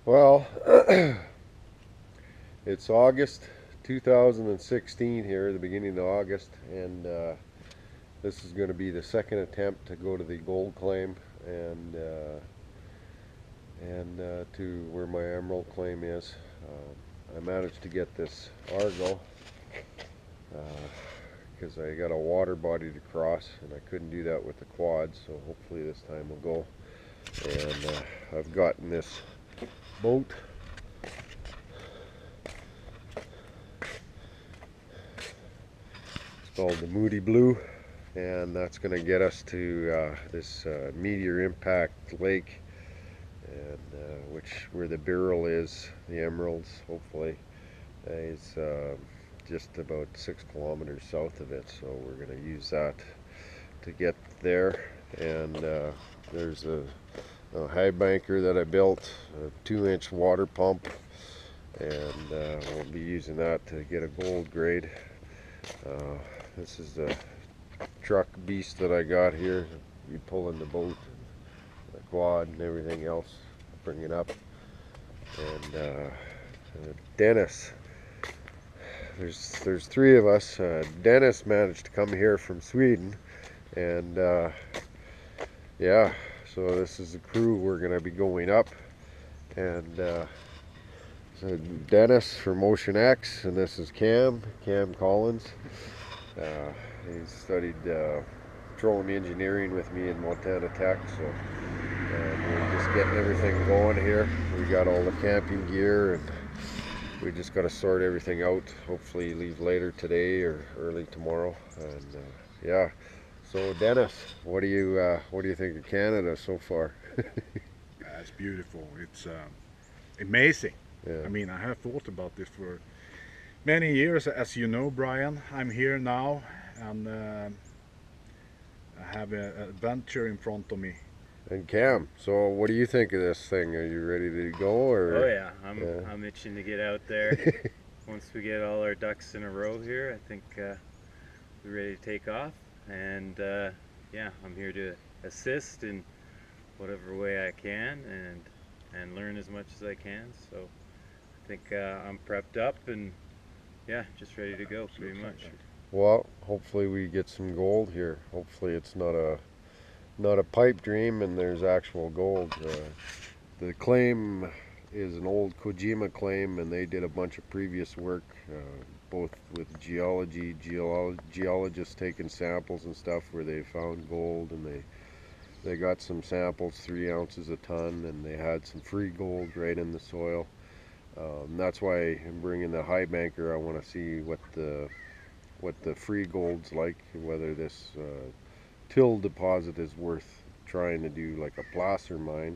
Well, it's August 2016 here, the beginning of August, and this is going to be the second attempt to go to the gold claim and to where my emerald claim is. I managed to get this Argo because I got a water body to cross, and I couldn't do that with the quad, so hopefully this time we'll go. And I've gotten this boat. It's called the Moody Blue, and that's going to get us to this meteor impact lake, and where the Beryl is, the emeralds, hopefully, is just about 6 kilometers south of it. So we're going to use that to get there. And there's a high banker that I built, a 2-inch water pump, and we'll be using that to get a gold grade. This is the truck beast that I got here. You pull in the boat, the quad, and everything else, bring it up. And Dennis, there's 3 of us. Dennis managed to come here from Sweden, and yeah, so this is the crew we're going to be going up. And so Dennis from Ocean X, and this is Cam Collins. He studied petroleum engineering with me in Montana Tech, so we're just getting everything going here. We got all the camping gear, and we just got to sort everything out. Hopefully leave later today or early tomorrow. And yeah, so Dennis, what do you think of Canada so far? It's beautiful. It's amazing. Yeah. I mean, I have thought about this for many years, as you know, Brian. I'm here now, and I have an adventure in front of me. And Cam, so what do you think of this thing? Are you ready to go? Or? Oh yeah, I'm itching to get out there. Once we get all our ducks in a row here, I think we're ready to take off. And yeah, I'm here to assist in whatever way I can and learn as much as I can. So I think I'm prepped up and yeah, just ready to go pretty much. Well, hopefully we get some gold here. Hopefully it's not a pipe dream and there's actual gold. The claim is an old Kojima claim, and they did a bunch of previous work, both with geologists taking samples and stuff where they found gold, and they got some samples 3 ounces a ton, and they had some free gold right in the soil. That's why I'm bringing the high banker. I want to see what the free gold's like, whether this till deposit is worth trying to do like a placer mine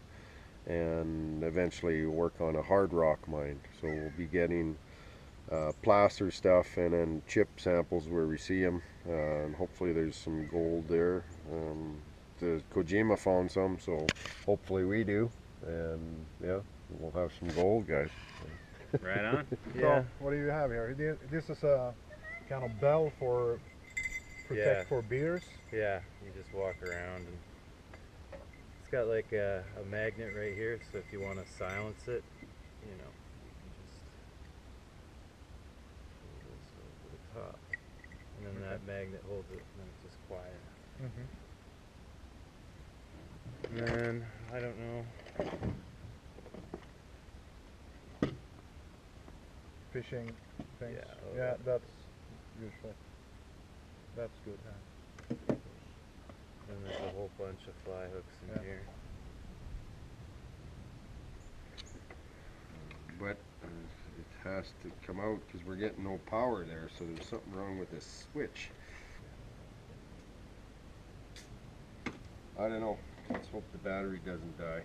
and eventually work on a hard rock mine. So we'll be getting placer stuff and then chip samples where we see them, and hopefully there's some gold there. The Kojima found some, so hopefully we do, and yeah, we'll have some gold, guys. Right on. Yeah. So what do you have here? This is a kind of bell for protect for beers. Yeah, you just walk around, and it's got like a magnet right here, so if you want to silence it, you know, just over the top, and then that magnet holds it, and then it's just quiet. And then, I don't know. Fishing things. Yeah, Yeah, that's useful. That's good. Huh? And there's a whole bunch of fly hooks in here. But it has to come out because we're getting no power there, so there's something wrong with this switch. I don't know. Let's hope the battery doesn't die.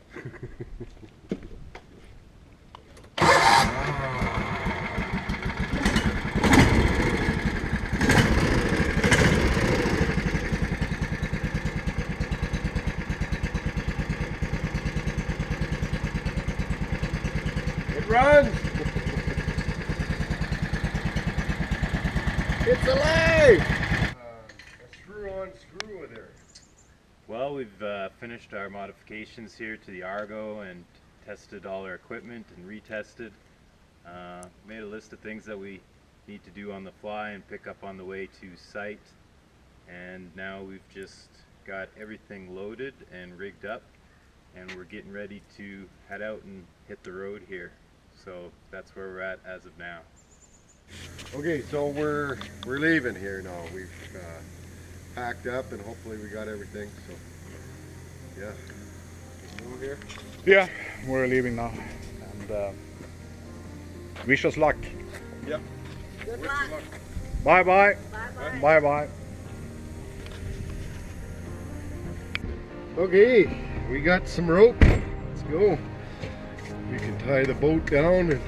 It runs! It's alive! A screw-on screw with her. Well, we've finished our modifications here to the Argo, and tested all our equipment and retested. Made a list of things that we need to do on the fly and pick up on the way to site. And now we've just got everything loaded and rigged up, and we're getting ready to head out and hit the road here. So that's where we're at as of now. Okay, so we're leaving here now. We've packed up and hopefully we got everything. So yeah, move here. Yeah, we're leaving now, and wish us luck. Yep. Good luck. Bye bye. Bye-bye. Bye bye. Okay, we got some rope. Let's go. We can tie the boat down and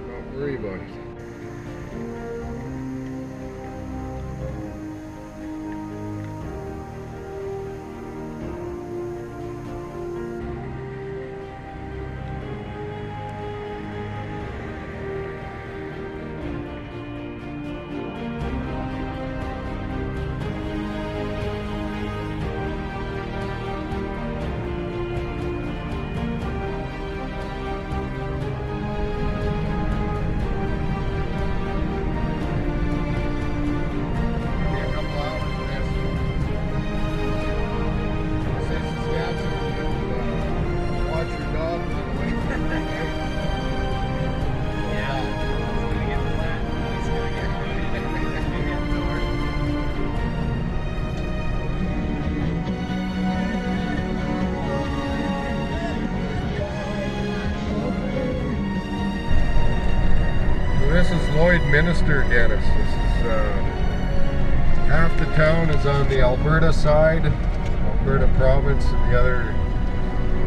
not worry about it. This is Lloyd Minister, Dennis. This is half the town is on the Alberta side, Alberta province, and the other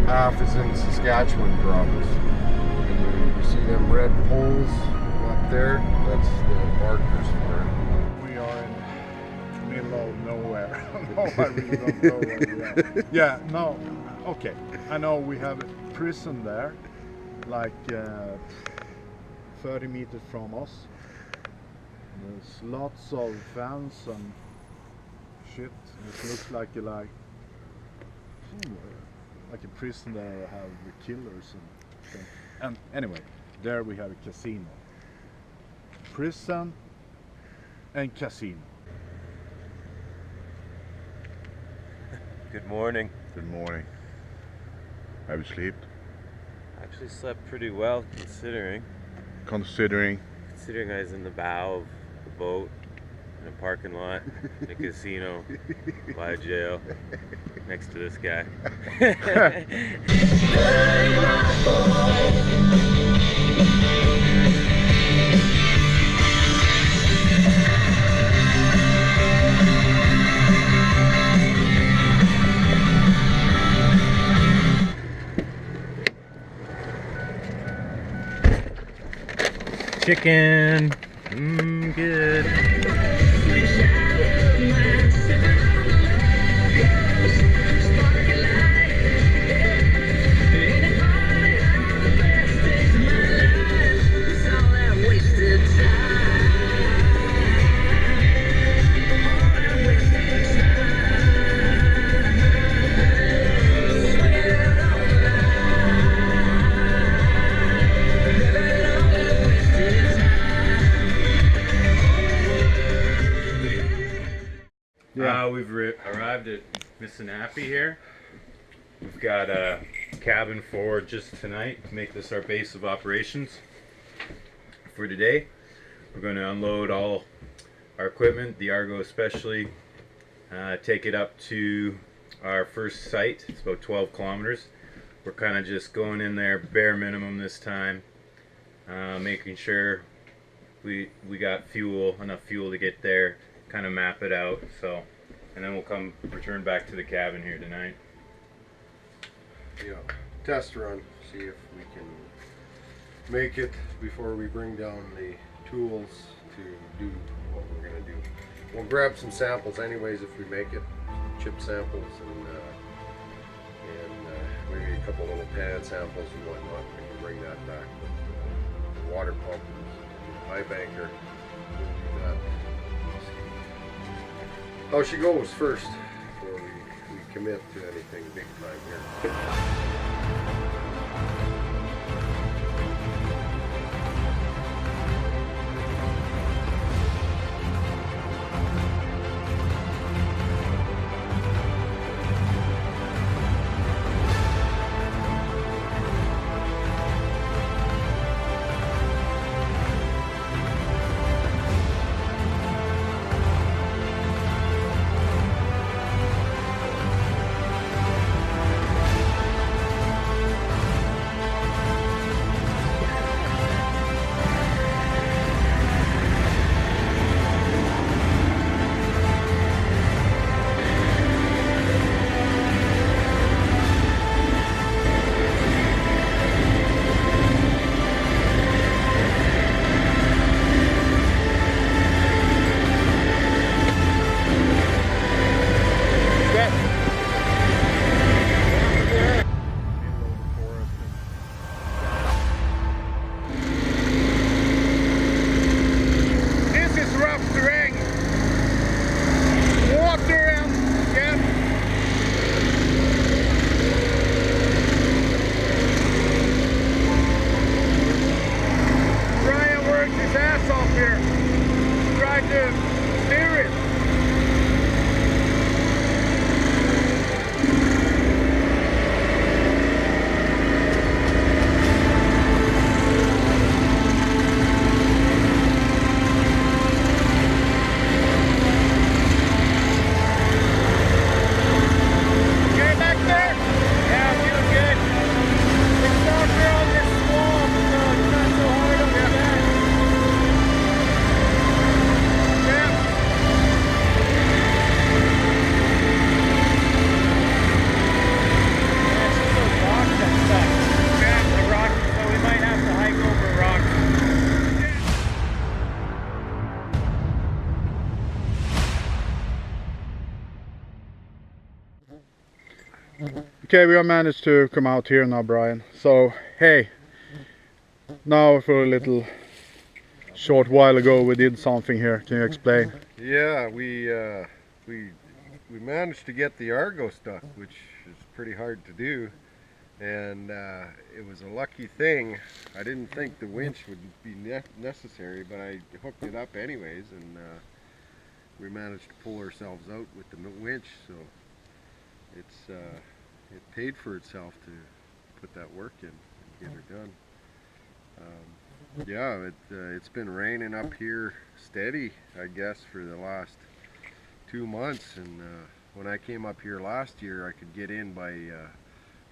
half is in Saskatchewan province. And you see them red poles up there? That's the markers for it. We are in the middle of nowhere. No, I really don't know where we are. Yeah, no, okay. I know we have a prison there, like 30 meters from us. There's lots of fans and shit. It looks like a prison that have the killers and things. And anyway, there we have a casino. Prison and casino. Good morning. Good morning. Have you slept? Actually slept pretty well considering. Considering Considering I was in the bow of the boat, in a parking lot, in a casino, by a jail, next to this guy. Chicken, good. We've arrived at Missinipe here. We've got a cabin for just tonight to make this our base of operations for today. We're going to unload all our equipment, the Argo especially, take it up to our first site. It's about 12 kilometers. We're kind of just going in there bare minimum this time, making sure we got fuel, enough fuel to get there, kind of map it out. So, and then we'll return back to the cabin here tonight. Yeah, test run, see if we can make it before we bring down the tools to do what we're gonna do. We'll grab some samples anyways if we make it, chip samples and maybe a couple little pan samples and whatnot. We can bring that back. But the water pump, high banker, we'll do that. How she goes first before we commit to anything big time here. Okay, we have managed to come out here now, Brian. So, hey, now for a little short while ago we did something here. Can you explain? Yeah, we managed to get the Argo stuck, which is pretty hard to do, and it was a lucky thing. I didn't think the winch would be necessary, but I hooked it up anyways, and we managed to pull ourselves out with the winch. So it paid for itself to put that work in and get her done. Yeah, it's been raining up here steady, I guess, for the last 2 months, and when I came up here last year, I could get in by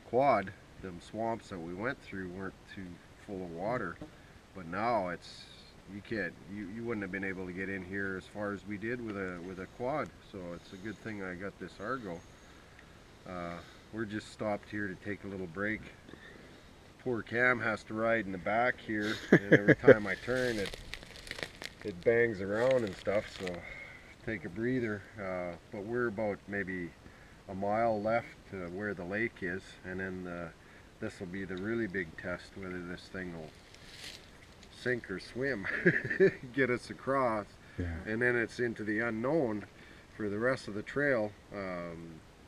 quad. Them swamps that we went through weren't too full of water, but now it's you wouldn't have been able to get in here as far as we did with a quad. So it's a good thing I got this Argo. We're just stopped here to take a little break. Poor Cam has to ride in the back here, and every time I turn it bangs around and stuff, so take a breather. But we're about maybe a mile left to where the lake is, and then this will be the really big test, whether this thing will sink or swim, get us across. Yeah. And then it's into the unknown for the rest of the trail,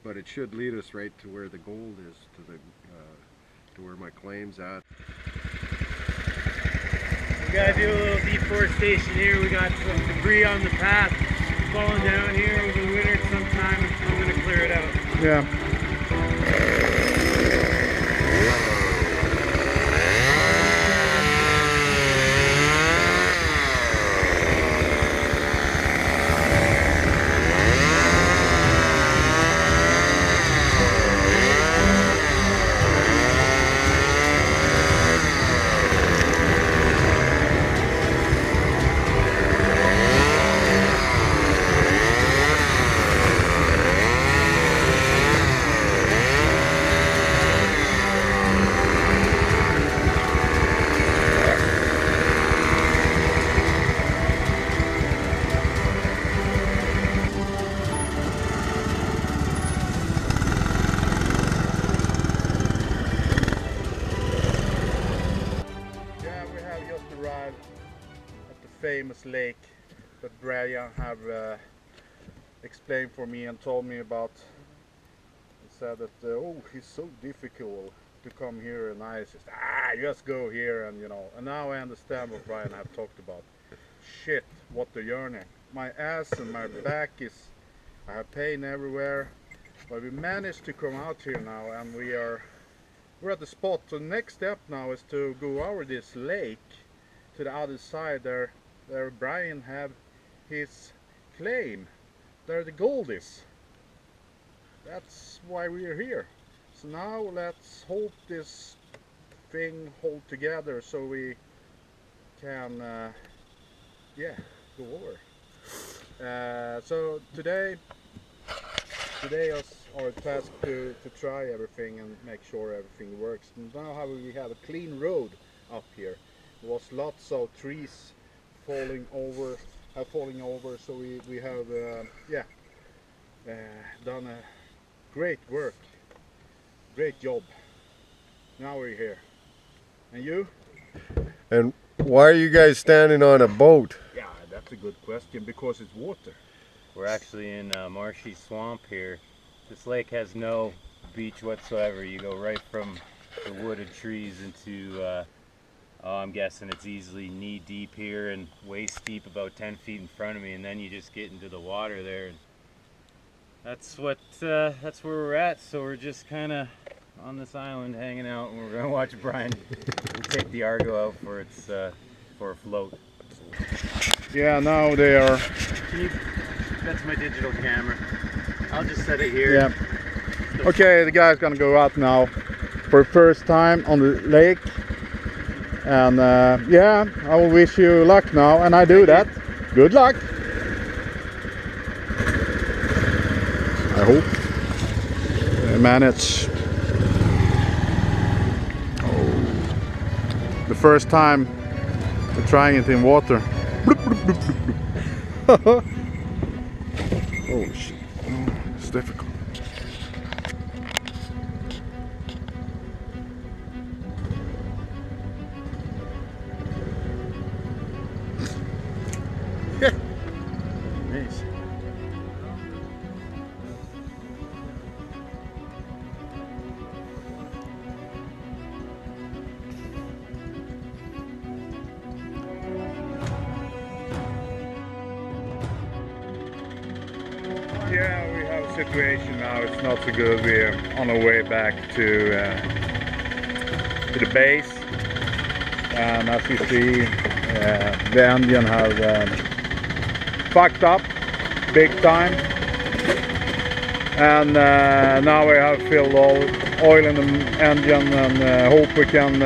but it should lead us right to where the gold is, to where my claim's at. We gotta do a little deforestation here. We got some debris on the path falling down here over the winter sometime. I'm gonna clear it out. Yeah. Famous lake that Brian have explained for me and told me about. He said that oh, it's so difficult to come here, and I just just go here, and you know. And now I understand what Brian have talked about. Shit, what the journey! My ass and my back I have pain everywhere, but we managed to come out here now, and we're at the spot. So the next step now is to go over this lake to the other side there Brian have his claim, there the gold is. That's why we are here. So now let's hope this thing hold together so we can go over. So today is our task to try everything and make sure everything works. And now we have a clean road up here. There was lots of trees falling over, so we have done a great work, great job. Now we're here. And you? And why are you guys standing on a boat? Yeah, that's a good question, because it's water. We're actually in a marshy swamp here. This lake has no beach whatsoever. You go right from the wooded trees into I'm guessing it's easily knee deep here and waist deep, about 10 feet in front of me, and then you just get into the water there. And that's where we're at. So we're just kind of on this island hanging out, and we're gonna watch Brian take the Argo out for its for a float. Yeah, now they are. That's my digital camera. I'll just set it here. Yeah. Okay, the guy's gonna go out now for the first time on the lake. And yeah, I will wish you luck now, and I do that. Good luck. I hope I manage. Oh, the first time we're trying it in water. Oh shit, it's difficult. Yeah, we have a situation now. It's not so good. We're on our way back to the base, and as you see, the engine has fucked up big time, and now we have filled oil in the engine, and hope we can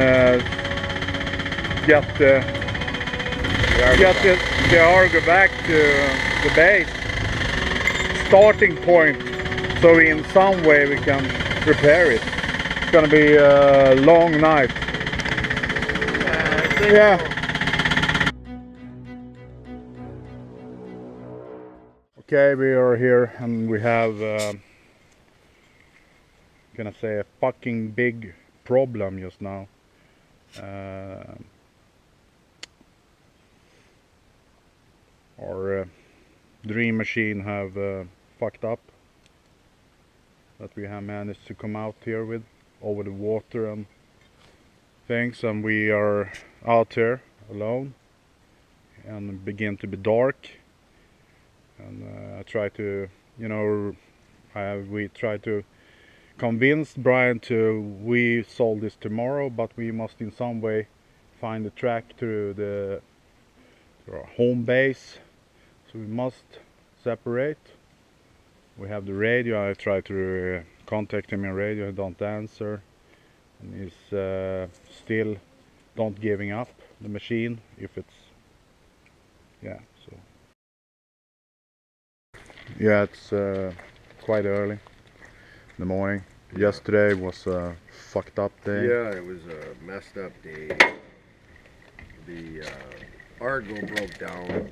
get the Argo back to the base starting point, so in some way we can repair it. It's gonna be a long night. Yeah. Okay, we are here and we have gonna say a fucking big problem just now. Our dream machine have fucked up, that we have managed to come out here with over the water and things, and we are out here alone and begin to be dark, and I try to, you know, we try to convince Brian we solve this tomorrow, but we must in some way find a track to our home base, so we must separate. We have the radio. I try to contact him in radio, he don't answer, and he's still don't giving up the machine if it's, yeah, so yeah, it's quite early in the morning. Yesterday was a fucked up day. Yeah, it was a messed up day. The Argo broke down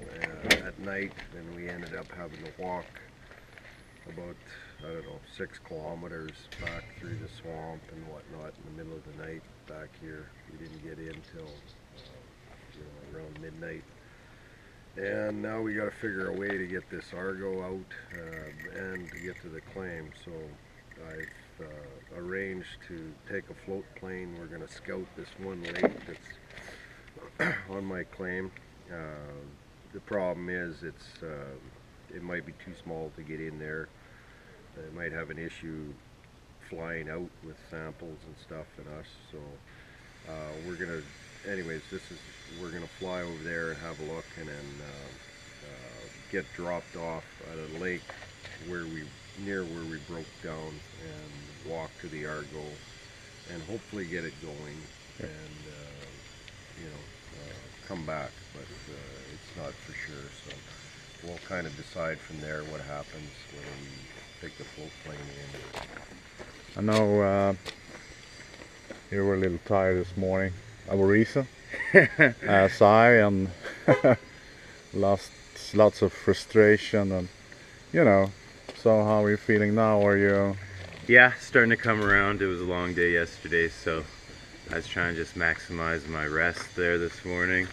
at night, and we ended up having to walk about, I don't know, 6 kilometers back through the swamp and whatnot in the middle of the night back here. We didn't get in till around midnight, and now we got to figure a way to get this Argo out and to get to the claim. So I've arranged to take a float plane. We're going to scout this one lake that's on my claim. The problem is it might be too small to get in there. It might have an issue flying out with samples and stuff and us. So we're gonna, anyways, we're gonna fly over there and have a look, and then get dropped off at a lake near where we broke down, and walk to the Argo and hopefully get it going, and come back, but it's not for sure. So we'll kind of decide from there what happens, whether we take the float plane in. I know you were a little tired this morning. Our reason, as I, and lots of frustration, and So how are you feeling now? Are you? Yeah, starting to come around. It was a long day yesterday, so I was trying to just maximize my rest there this morning.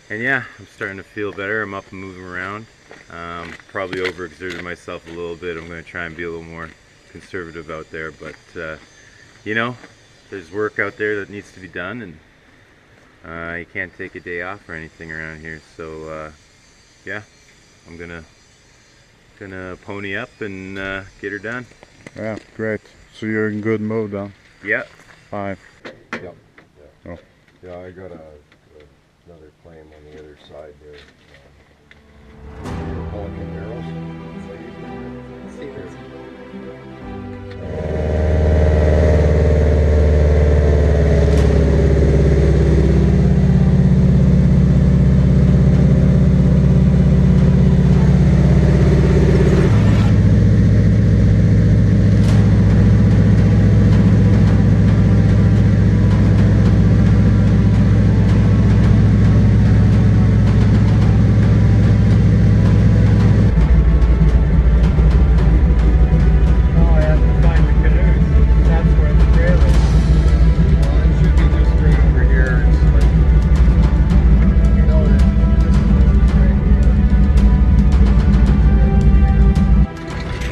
And yeah, I'm starting to feel better. I'm up and moving around. Probably overexerted myself a little bit. I'm going to try and be a little more conservative out there, but there's work out there that needs to be done, and you can't take a day off or anything around here. So yeah, I'm gonna pony up and get her done. Yeah, great. So you're in good mood, huh? Yep. Fine. Yep. Yeah. Oh. Yeah, I got another claim on the other side there. Pelican barrels.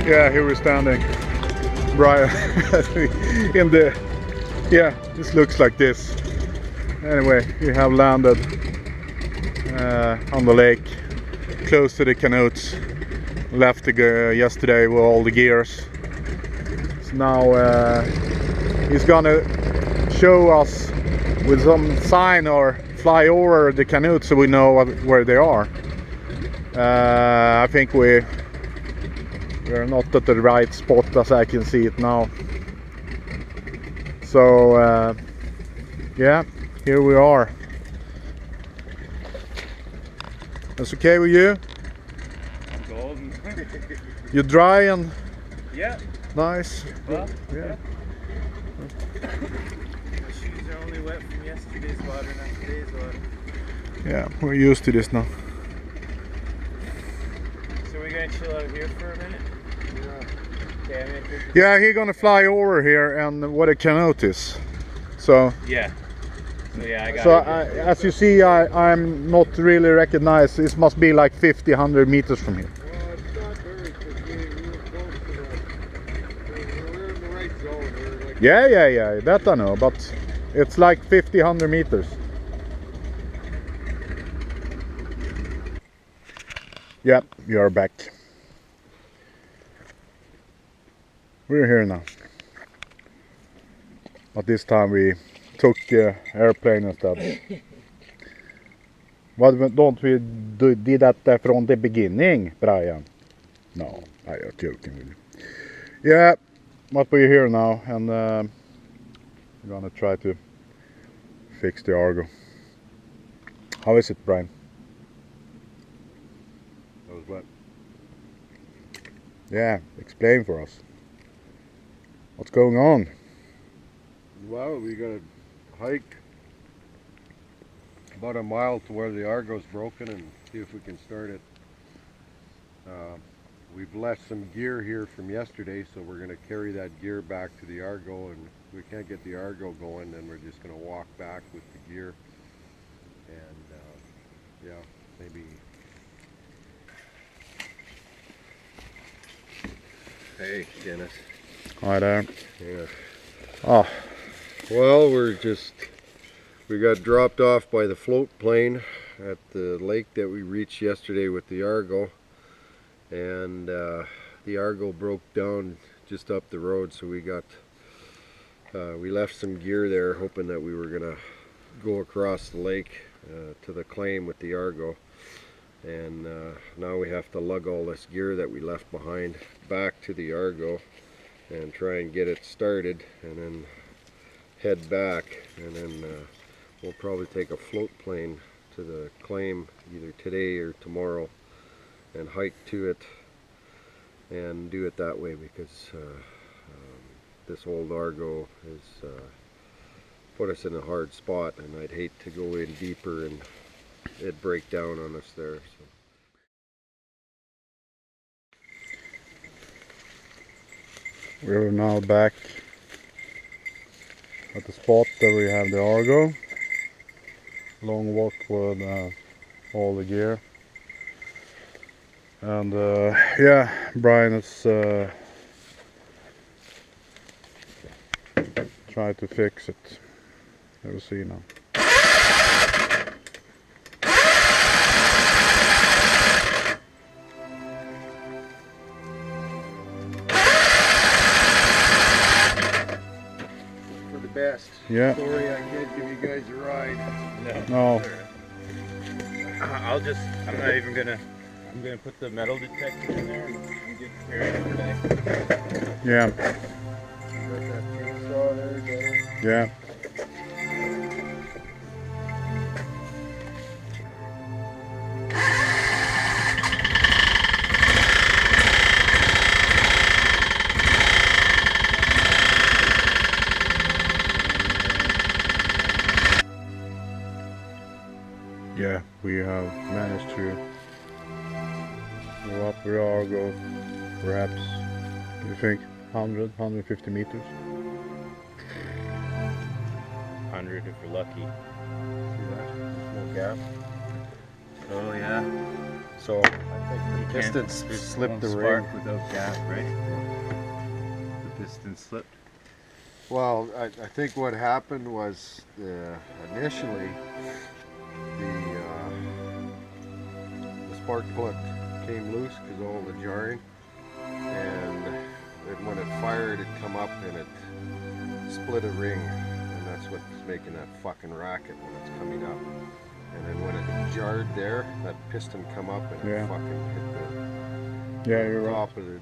Yeah, here we're standing, Brian, in the, yeah, this looks like this. Anyway, we have landed on the lake, close to the canoes, left yesterday with all the gears. So now he's gonna show us with some sign or fly over the canoe so we know where they are. I think we're not at the right spot as I can see it now. So yeah, here we are. That's okay with you? I'm golden. You're dry and Yeah. nice. Well, Yeah. My shoes are only wet from yesterday's water, not today's water. Yeah, we're used to this now. So we're gonna chill out here for a minute? Yeah. Okay, Yeah, he's gonna fly over here and what a canoe is. So, yeah. So yeah, I got so it. as you see, I'm not really recognized. This must be like 50, 100 meters from here. Well, it's not very, because we were close to we're in the right zone. We're like, Yeah, that I know, but it's like 50, 100 meters. Yep, you're back. We're here now. But this time we took airplane instead. Why don't we did that from the beginning, Brian? No, I'm joking with you. Yeah, but we're here now and we're gonna try to fix the Argo. How is it, Brian? that was what? Yeah, explain for us. What's going on? Well, we gotta hike about a mile to where the Argo's broken and see if we can start it. We've left some gear here from yesterday, so we're going to carry that gear back to the Argo, and if we can't get the Argo going, then we're just going to walk back with the gear and yeah, maybe. Hey, Dennis. Hi there. Yeah. Oh, Well, we got dropped off by the float plane at the lake that we reached yesterday with the Argo, and the Argo broke down just up the road, so we left some gear there hoping that we were gonna go across the lake to the claim with the Argo, and now we have to lug all this gear that we left behind back to the Argo and try and get it started, and then head back, and then we'll probably take a float plane to the claim either today or tomorrow and hike to it and do it that way, because this old Argo has put us in a hard spot, and I'd hate to go in deeper and it break down on us there. So. we're now back at the spot that we have the Argo. Long walk with all the gear. And yeah, Brian is trying to fix it. We'll see now. For the best. Yeah. Sorry I can't give you guys a ride. No. I'm not even gonna, I'm gonna put the metal detector in there and get carried over today. Yeah. Got that chainsaw there, Dennis? Yeah. Yeah, we have managed to go up the Argo, perhaps, you think, 100, 150 meters? 100 if we're lucky. See that? Small gap. Oh yeah. So I think the pistons slipped the ring. Spark without gap, right? The piston slipped. Well, I think what happened was initially the spark plug came loose because of all the jarring, and when it fired, it come up and it split a ring, and that's what's making that fucking racket when it's coming up. And then when it jarred there, that piston come up and it fucking hit the you're top of the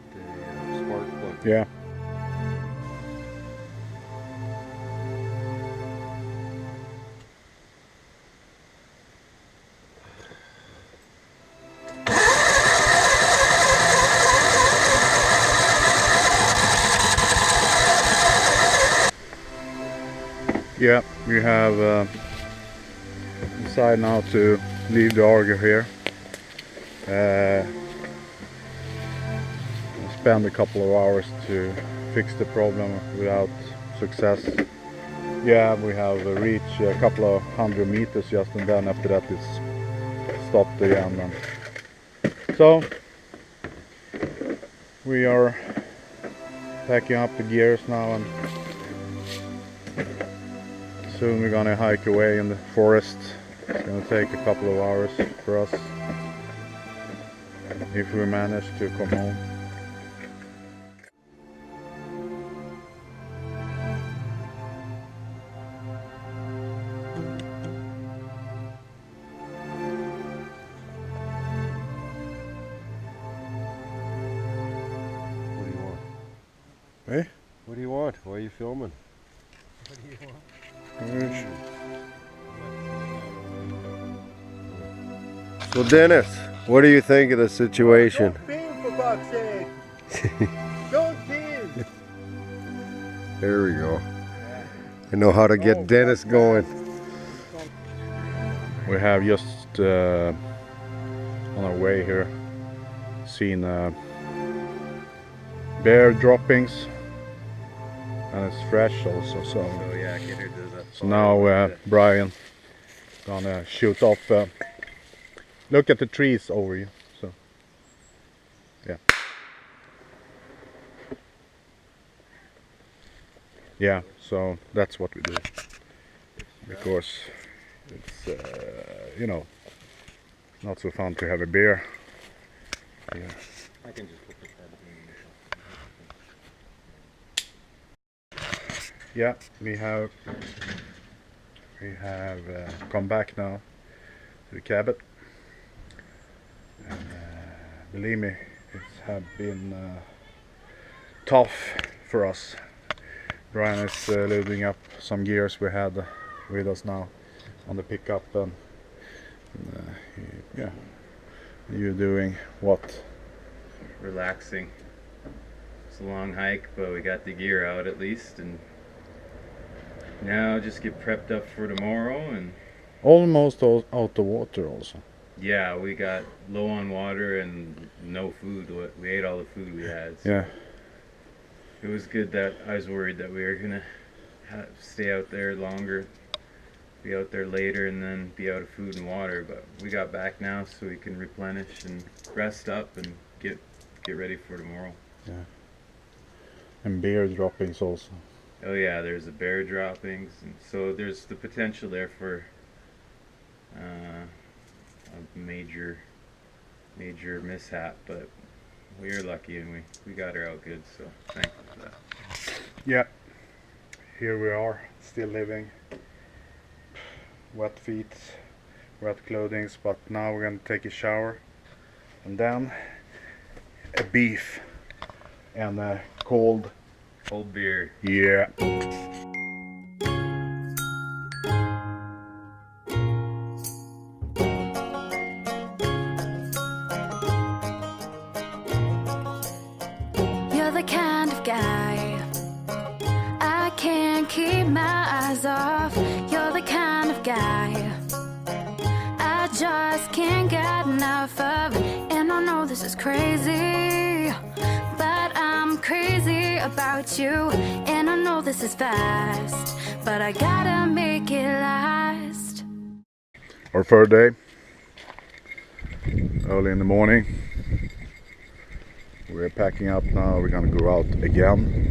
spark plug. Yeah. Yeah, we have decided now to leave the auger here. Spend a couple of hours to fix the problem without success. Yeah, we have reached a couple of 100 meters just, and then after that it's stopped again. So we are packing up the gears now, and soon we're gonna hike away in the forest. It's gonna take a couple of hours for us if we manage to come home. What do you want? Hey? What do you want? Why are you filming? What do you want? So Dennis, what do you think of the situation? Don't film for God's sake! Don't film! There we go. I know how to get Dennis going. We have just on our way here seen bear droppings, and it's fresh also. So yeah, get her to the So now Brian gonna shoot off. Look at the trees over you. So yeah, yeah. So that's what we do, because it's you know, not so fun to have a beer. Yeah. I can just put that in. Yeah, we have come back now to the cabin. And, believe me, it's have been tough for us. Brian is loading up some gears we had with us now on the pickup, and yeah, you're doing what? Relaxing. It's a long hike, but we got the gear out at least, and now just get prepped up for tomorrow. And almost out of water also. yeah, we got low on water and no food. We ate all the food we had. So Yeah. it was good. That I was worried that we were gonna stay out there longer, be out there later, and then be out of food and water. But we got back now, so we can replenish and rest up and get ready for tomorrow. Yeah. And bear droppings also. Oh yeah, there's the bear droppings, and so there's the potential there for a major mishap. But we are lucky, and we got her out good. So thankful for that. Yeah, here we are, still living. Wet feet, wet clothing, but now we're gonna take a shower, and then a beef and a cold. Cold beer. Yeah. You're the kind of guy I can't keep my eyes off. You're the kind of guy I just can't get enough of. And I know this is crazy, but I'm crazy about you. And I know this is fast, but I gotta make it last. Our third day, early in the morning. We're packing up now. We're gonna go out again.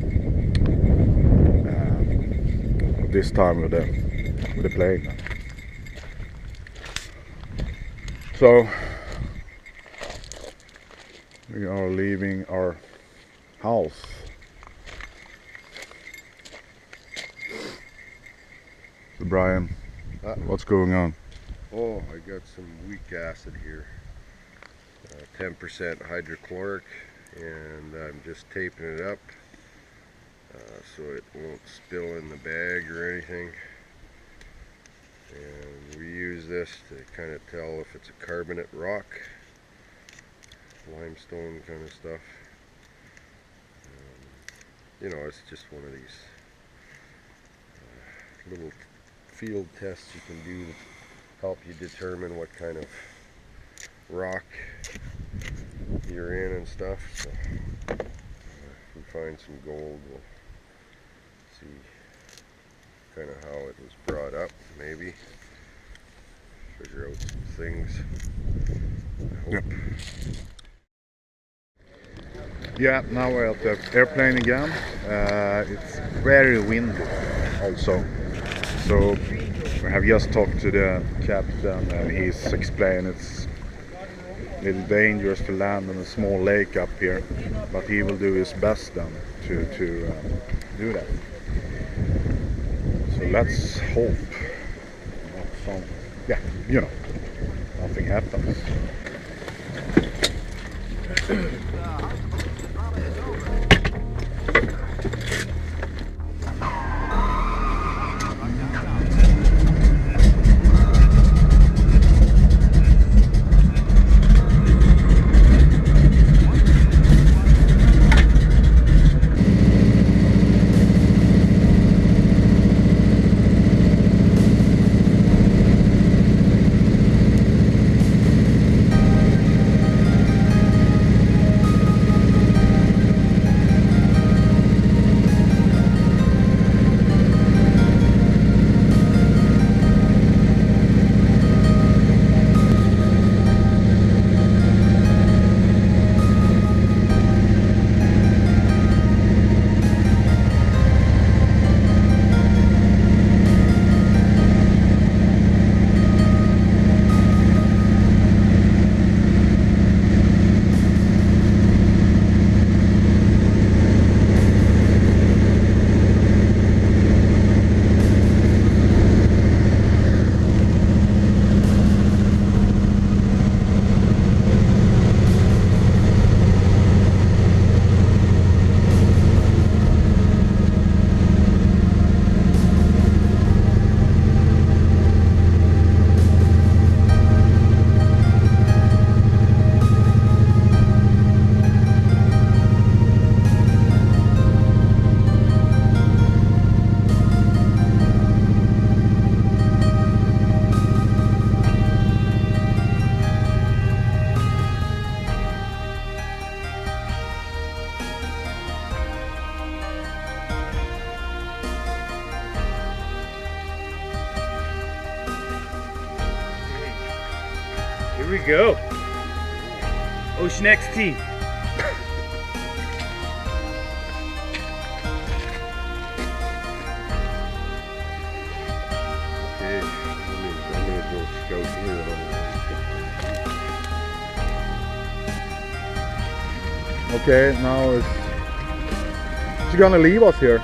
This time with the plane. So We are leaving our house. So Brian, what's going on? Oh, I got some weak acid here. 10% hydrochloric, and I'm just taping it up so it won't spill in the bag or anything. And we use this to kind of tell if it's a carbonate rock, limestone kind of stuff. You know, it's just one of these little field tests you can do to help you determine what kind of rock you're in and stuff. So if we find some gold, we'll see kind of how it was brought up, maybe figure out some things, I hope. Yeah, now we're at the airplane again. It's very windy also. So we have just talked to the captain and he's explained it's a little dangerous to land on a small lake up here, but he will do his best then to do that. So let's hope nothing happens. Here we go. Ocean XT. Okay, I'm gonna go scout here. Okay, now she's gonna leave us here.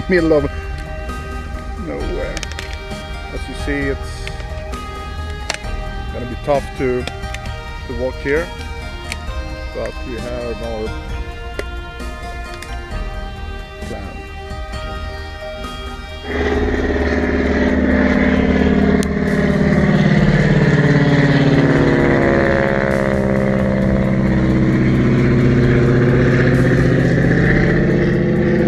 Middle of nowhere. As you see, it's gonna be tough to walk here, but we have our plan.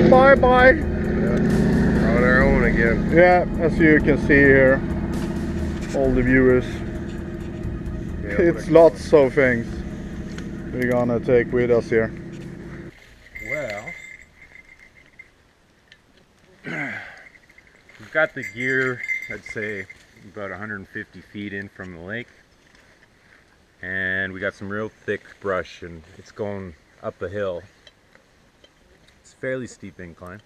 Bye bye. Yeah, on our own again. Yeah, as you can see here, all the viewers. Yeah, It's lots of things we're gonna take with us here. Well, we've got the gear, I'd say about 150 feet in from the lake, and we got some real thick brush, and it's going up a hill. It's a fairly steep incline,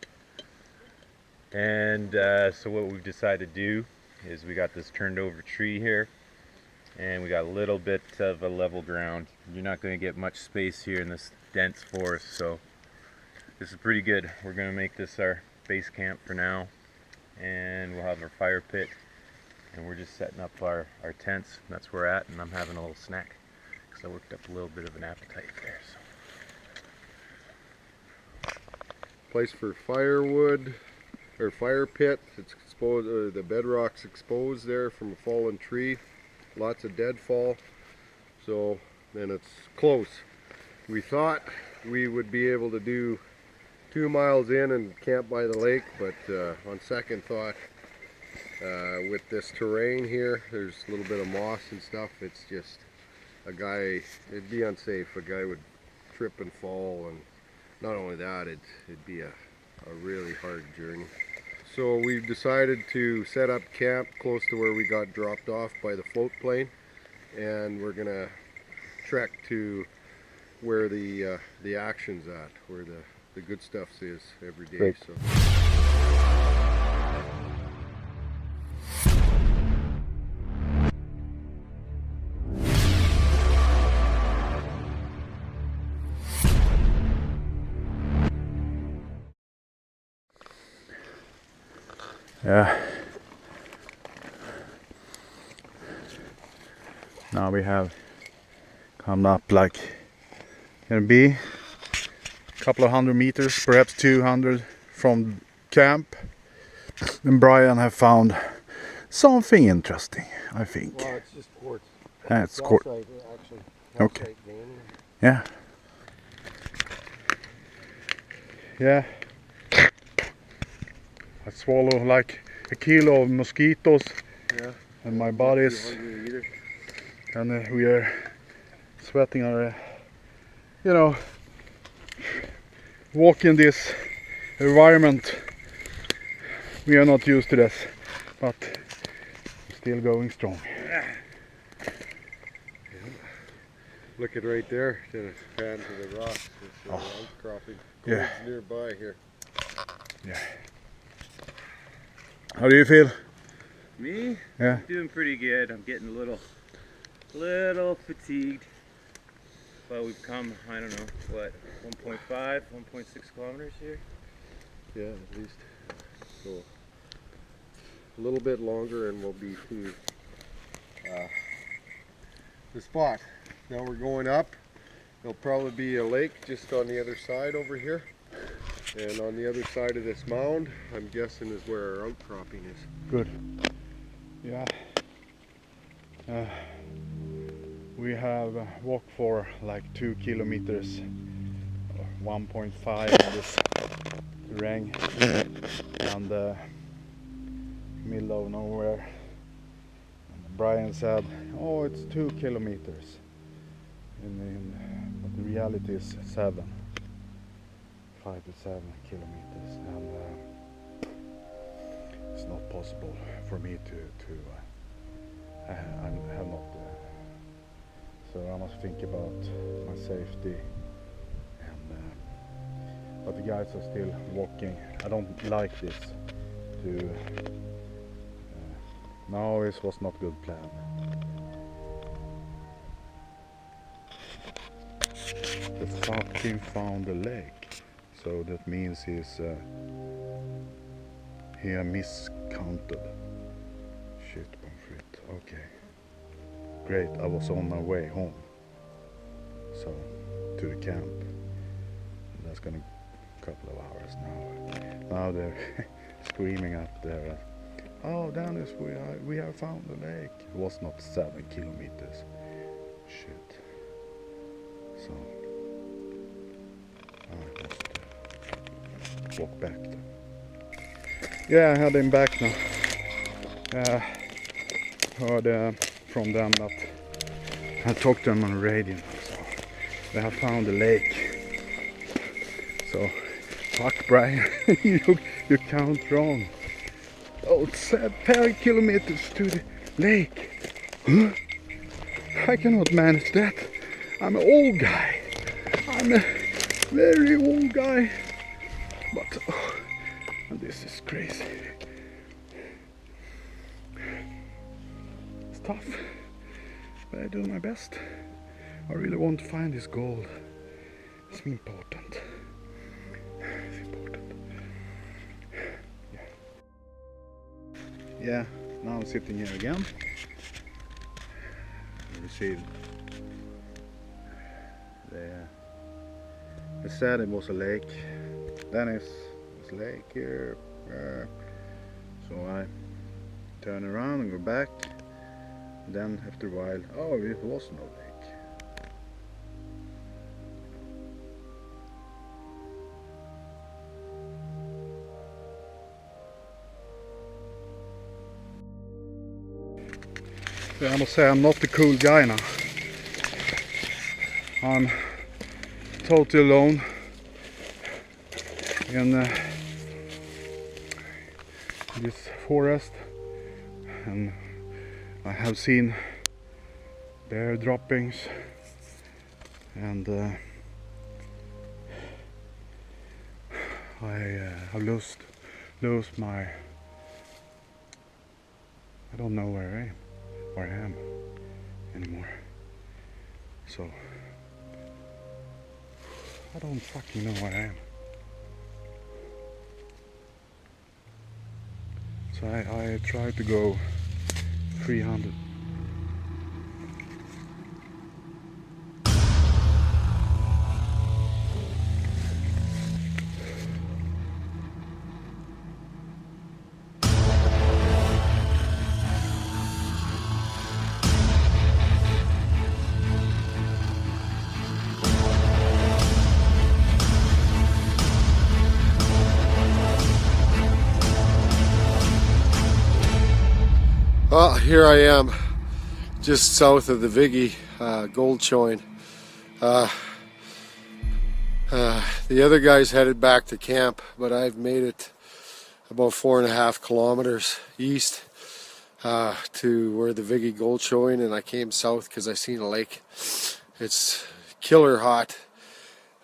and so what we've decided to do is we got this turned over tree here, and we got a little bit of a level ground. You're not going to get much space here in this dense forest, so this is pretty good. We're going to make this our base camp for now, and we'll have our fire pit, and we're just setting up our tents. That's where we're at, and I'm having a little snack because I worked up a little bit of an appetite there. So. Place for firewood or fire pit. It's exposed, the bedrock's exposed there from a fallen tree. Lots of deadfall, so then it's close. We thought we would be able to do 2 miles in and camp by the lake, but on second thought, with this terrain here, there's a little bit of moss and stuff. It's just it'd be unsafe. A guy would trip and fall, and not only that, it'd be a really hard journey. So we've decided to set up camp close to where we got dropped off by the float plane, and we're gonna trek to where the action's at, where the good stuff is every day. Great. So. Yeah. Now we have come up like gonna be a couple of 100 meters, perhaps 200 from camp. And Brian have found something interesting, I think. Well, it's just quartz. It's quartz. Actually. Okay. Yeah. Yeah. I swallow like a kilo of mosquitoes, Yeah. and my body is, Hungry either. and we are sweating our, you know, walking this environment. We are not used to this, but still going strong. Look at right there, to the pan to the rocks. It's outcropping. Yeah. It's nearby here. Yeah. How do you feel? Me? Yeah. Doing pretty good. I'm getting a little fatigued. But we've come, I don't know, what, 1.5, 1.6 kilometers here? Yeah, at least. So a little bit longer and we'll be to the spot. Now we're going up. There'll probably be a lake just on the other side over here. And on the other side of this mound, I'm guessing is where our outcropping is. Good. Yeah. We have walked for like 2 kilometers, 1.5 in this terrain, and middle of nowhere. And Brian said, "Oh, it's 2 kilometers," but the reality is 7. 5 to 7 kilometers, and it's not possible for me to I have not, so I must think about my safety, and but the guys are still walking. I don't like this no, this was not good plan. The fucking found the lake. So that means he miscounted. Shit, pomfret. Okay. Great, I was on my way home. So, to the camp. That's gonna couple of hours now. Now they're screaming up there. Oh, Dennis, we have found the lake. It was not 7 kilometers. Shit. So, I must walk back then. Yeah, heading back now. Heard from them that I talked to them on the radio. So they have found the lake. So fuck Brian, you count wrong. Oh, it's 10 kilometers to the lake. Huh? I cannot manage that. I'm an old guy. I'm a very old guy. But this is crazy. It's tough. but I do my best. I really want to find this gold. It's important. It's important. Yeah, now I'm sitting here again. I received. They said it was a lake. Dennis was a lake here. So I turn around and go back. And then after a while, oh, it was no lake. So I must say I'm not the cool guy now. I'm totally alone in this forest, and I have seen bear droppings, and I have lost my, I don't know where I am anymore. So I don't fucking know where I am. So I try to go 300. Well, here I am, just south of the Viggy gold showing. The other guys headed back to camp, but I've made it about 4.5 kilometers east to where the Viggy gold showing, and I came south because I seen a lake. It's killer hot,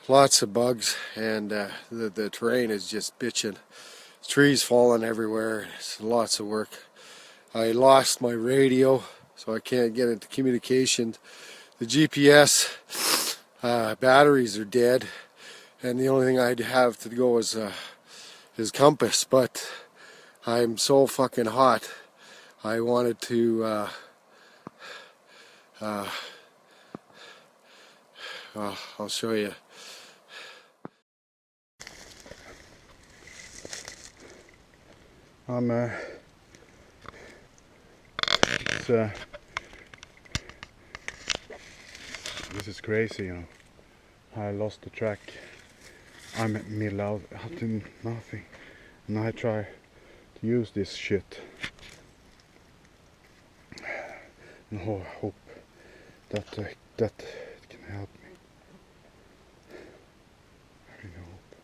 lots of bugs, and the terrain is just bitching. Trees falling everywhere. It's lots of work. I lost my radio, so I can't get into communication. The GPS batteries are dead, and the only thing I'd have to go is compass. But I'm so fucking hot. I wanted to I'll show you. This is crazy, you know. I lost the track. I'm in the middle out in nothing, and I try to use this shit. And I hope that it can help me. I really hope,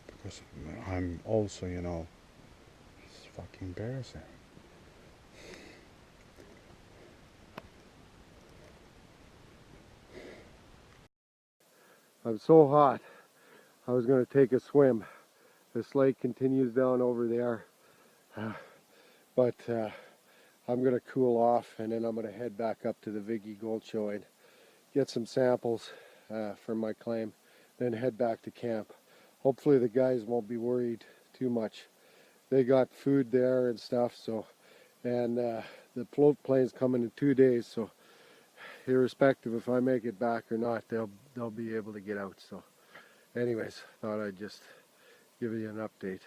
because I'm also, you know, it's fucking embarrassing. I'm so hot. I was going to take a swim. This lake continues down over there. But I'm going to cool off, and then I'm going to head back up to the Viggy gold showing, get some samples from my claim, then head back to camp. Hopefully the guys won't be worried too much. They got food there and stuff, so, and the float plane's coming in 2 days, so irrespective if I make it back or not, they'll be able to get out. So anyways, thought I'd just give you an update.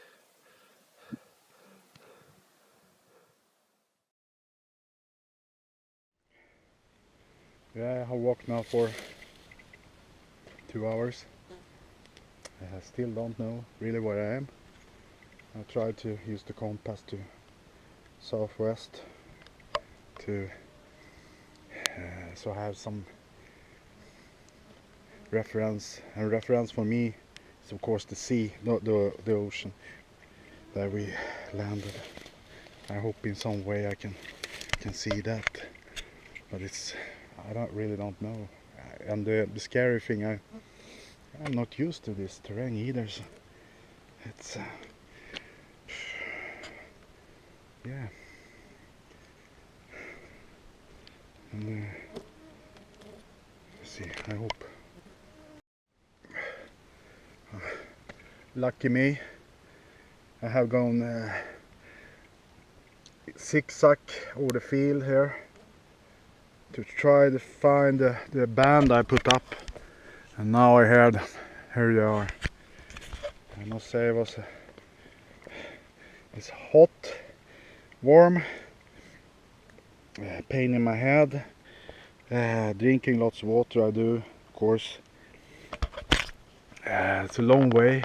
Yeah, I walked now for 2 hours. I still don't know really where I am. I tried to use the compass to southwest to so I have some reference, and reference for me is of course the sea, the ocean that we landed. I hope in some way I can see that, but I really don't know. And the scary thing, I'm not used to this terrain either, so it's yeah. And let's see, I hope. Lucky me, I have gone zigzag over the field here to try to find the band I put up, and now I heard them. Here they are. I must say it's hot, warm, pain in my head, drinking lots of water I do, of course. It's a long way,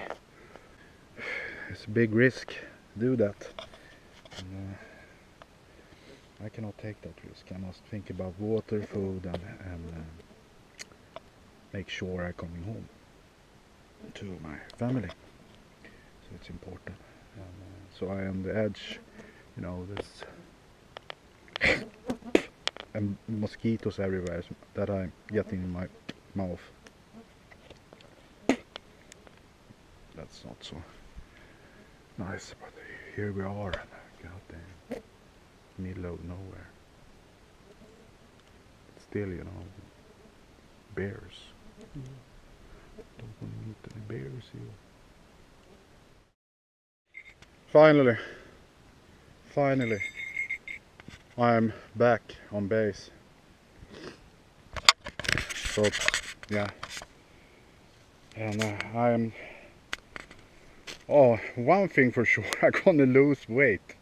it's a big risk to do that. And, I cannot take that risk. I must think about water, food, and make sure I'm coming home to my family. So it's important. So I am the edge, you know, there's and mosquitoes everywhere that I'm getting in my mouth. That's not so nice, but here we are, out there, middle of nowhere. Still, you know, bears. Don't want to meet any bears here. Finally, I'm back on base. So, yeah. And I'm... Oh, one thing for sure, I'm gonna lose weight.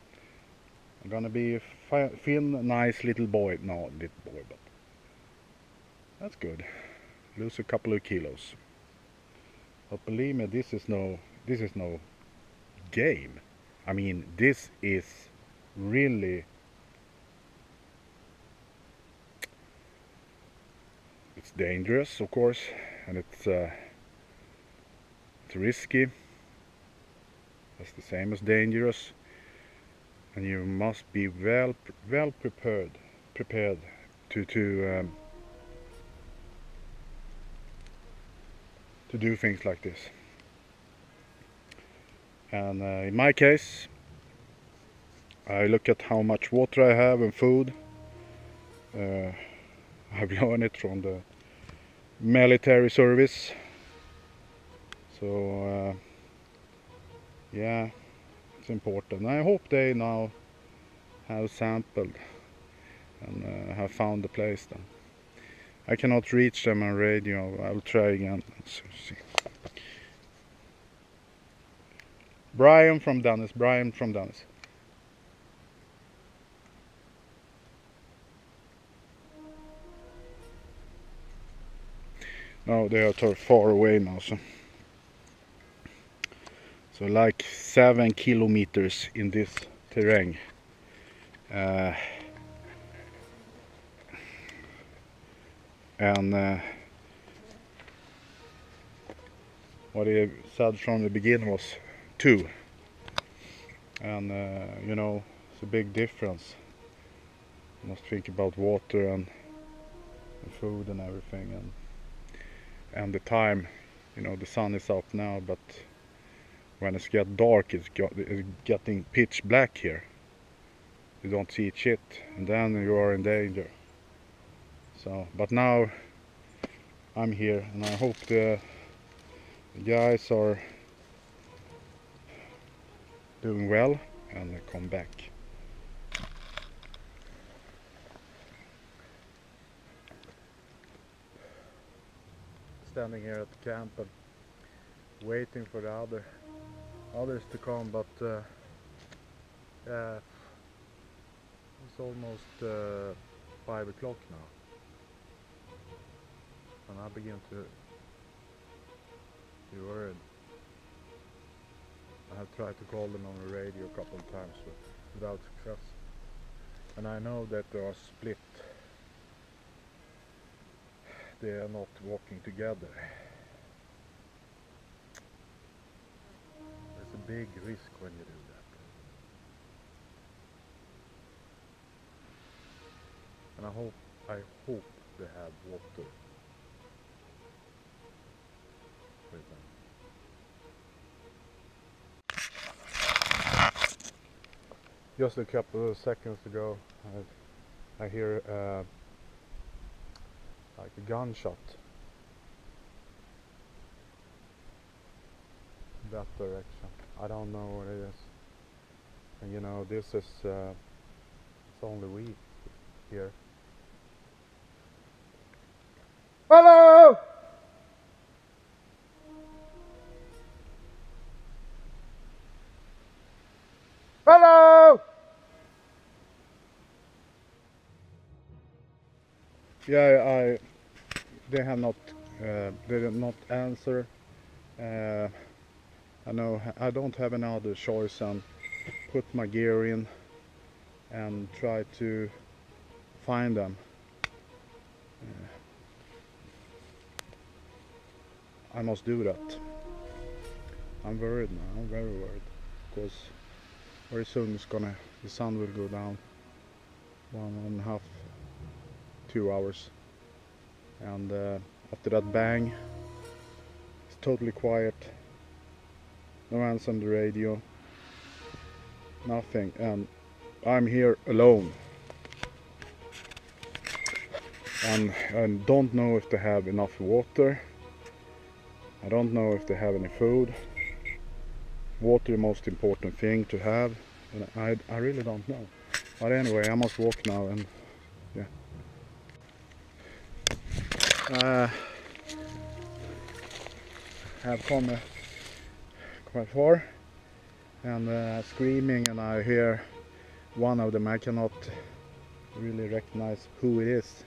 I'm gonna be a thin, nice little boy. No, little boy, but that's good. Lose a couple of kilos. But believe me, this is no game. I mean, this is really... It's dangerous, of course, and it's risky. That's the same as dangerous, and you must be well prepared to do things like this. And in my case, I look at how much water I have and food. I've learned it from the military service. So yeah, it's important. I hope they now have sampled and have found the place then. I cannot reach them on radio. I'll try again. Let's see. Brian from Dennis. No, they are too far away now, so like 7 kilometers in this terrain. And what he said from the beginning was 2, and you know, it's a big difference. You must think about water and food and everything, and the time. You know, the sun is up now, but when it's get dark, it's getting pitch black here. You don't see shit, and then you are in danger. So, but now I'm here, and I hope the guys are doing well and they come back. Standing here at the camp and waiting for the others to come, but yeah, it's almost 5 o'clock now, and I begin to be worried. I have tried to call them on the radio a couple of times, but without success. And I know that they are split. They are not walking together. There's a big risk when you do that. And I hope they have water with them. Just a couple of seconds ago, I hear like a gunshot. That direction. I don't know what it is. And you know, this is it's only wheat here. Hello! Hello! Yeah, they have not, they did not answer. I know I don't have another choice than put my gear in and try to find them. I must do that. I'm worried now, I'm very worried, because very soon the sun will go down 1.5, 2 hours, and after that bang, it's totally quiet, no answer on the radio, nothing, and I'm here alone, and I don't know if they have enough water. I don't know if they have any food. Water is the most important thing to have, and I really don't know. But anyway, I must walk now, and yeah. Have come quite far, and screaming, and I hear one of them. I cannot really recognize who it is,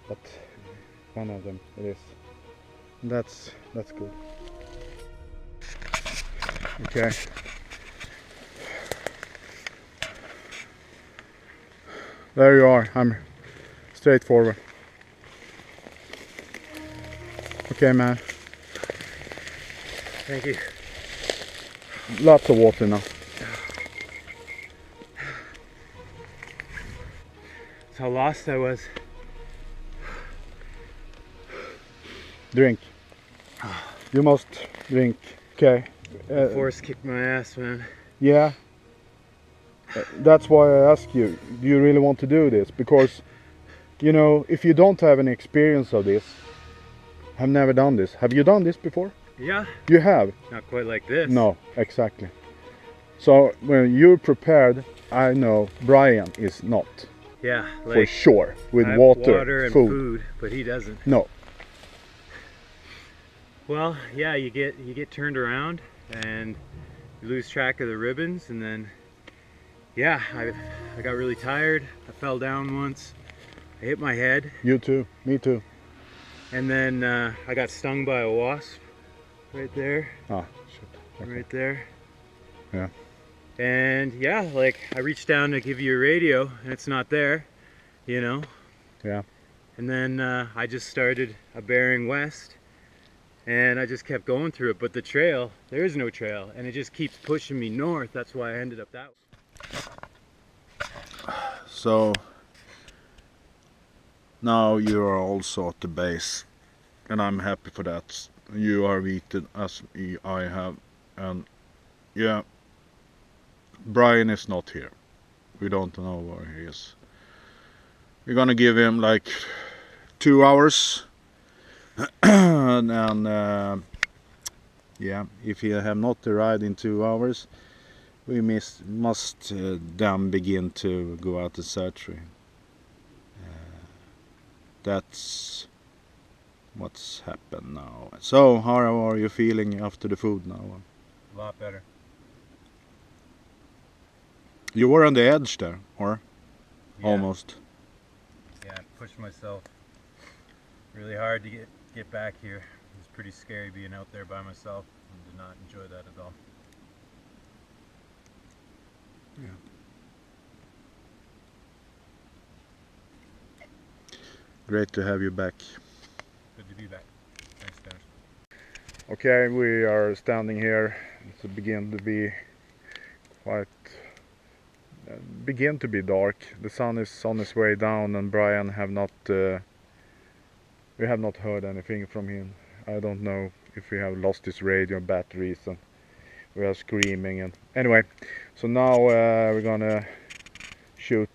but one of them it is. That's good. Okay. There you are. I'm straight forward. Okay, man. Thank you. Lots of water now. That's how lost I was. Drink. You must drink. Okay. Force kicked my ass, man. Yeah. That's why I ask you, do you really want to do this? Because, you know, if you don't have any experience of this, have never done this. Have you done this before? Yeah. You have? Not quite like this. No, exactly. So when you're prepared, I know Brian is not. Yeah, For like sure. With I have water, and food, but he doesn't. No. Well, yeah, you get turned around and you lose track of the ribbons, and then yeah, I got really tired. I fell down once. I hit my head. You too. Me too. And then I got stung by a wasp right there. Ah, shit. Okay. Right there. Yeah. And yeah, like I reached down to give you a radio and it's not there, you know. Yeah. And then I just started a bearing west, and I just kept going through it, but the trail, there is no trail, and it just keeps pushing me north. That's why I ended up that way. So now you are also at the base, and I'm happy for that. You are weakened as I have, and yeah, Brian is not here. We don't know where he is. We're gonna give him like 2 hours, and yeah, if he have not arrived in 2 hours, we must then begin to go out to searching. That's what's happened now. So, how are you feeling after the food now? A lot better. You were on the edge there, or Yeah. almost? Yeah, I pushed myself really hard to get back here. It was pretty scary being out there by myself, and did not enjoy that at all. Yeah. Great to have you back. Good to be back. Thanks, Dennis. Okay, we are standing here. It's begin to be dark. The sun is on its way down, and Brian have not. We have not heard anything from him. I don't know if we have lost his radio batteries, and we are screaming. And anyway, so now we're gonna shoot.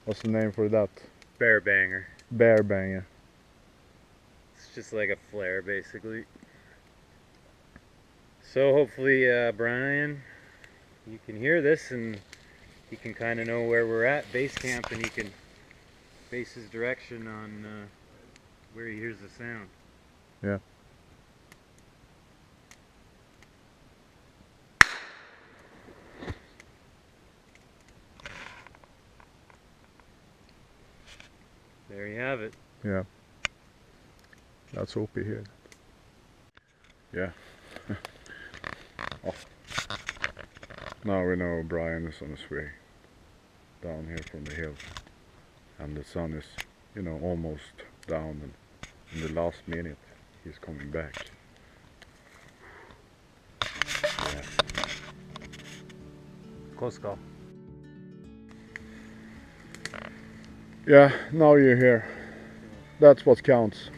What's the name for that? Bear banger. bear banger. It's just like a flare basically. So hopefully Brian, you can hear this and he can kind of know where we're at, base camp, and he can base his direction on where he hears the sound. Yeah. There you have it. Yeah. Let's hope he hears it. Yeah. Oh. Now we know Brian is on his way down here from the hill. And the sun is, you know, almost down, and in the last minute he's coming back. Yeah. Close call. Yeah, now you're here. That's what counts.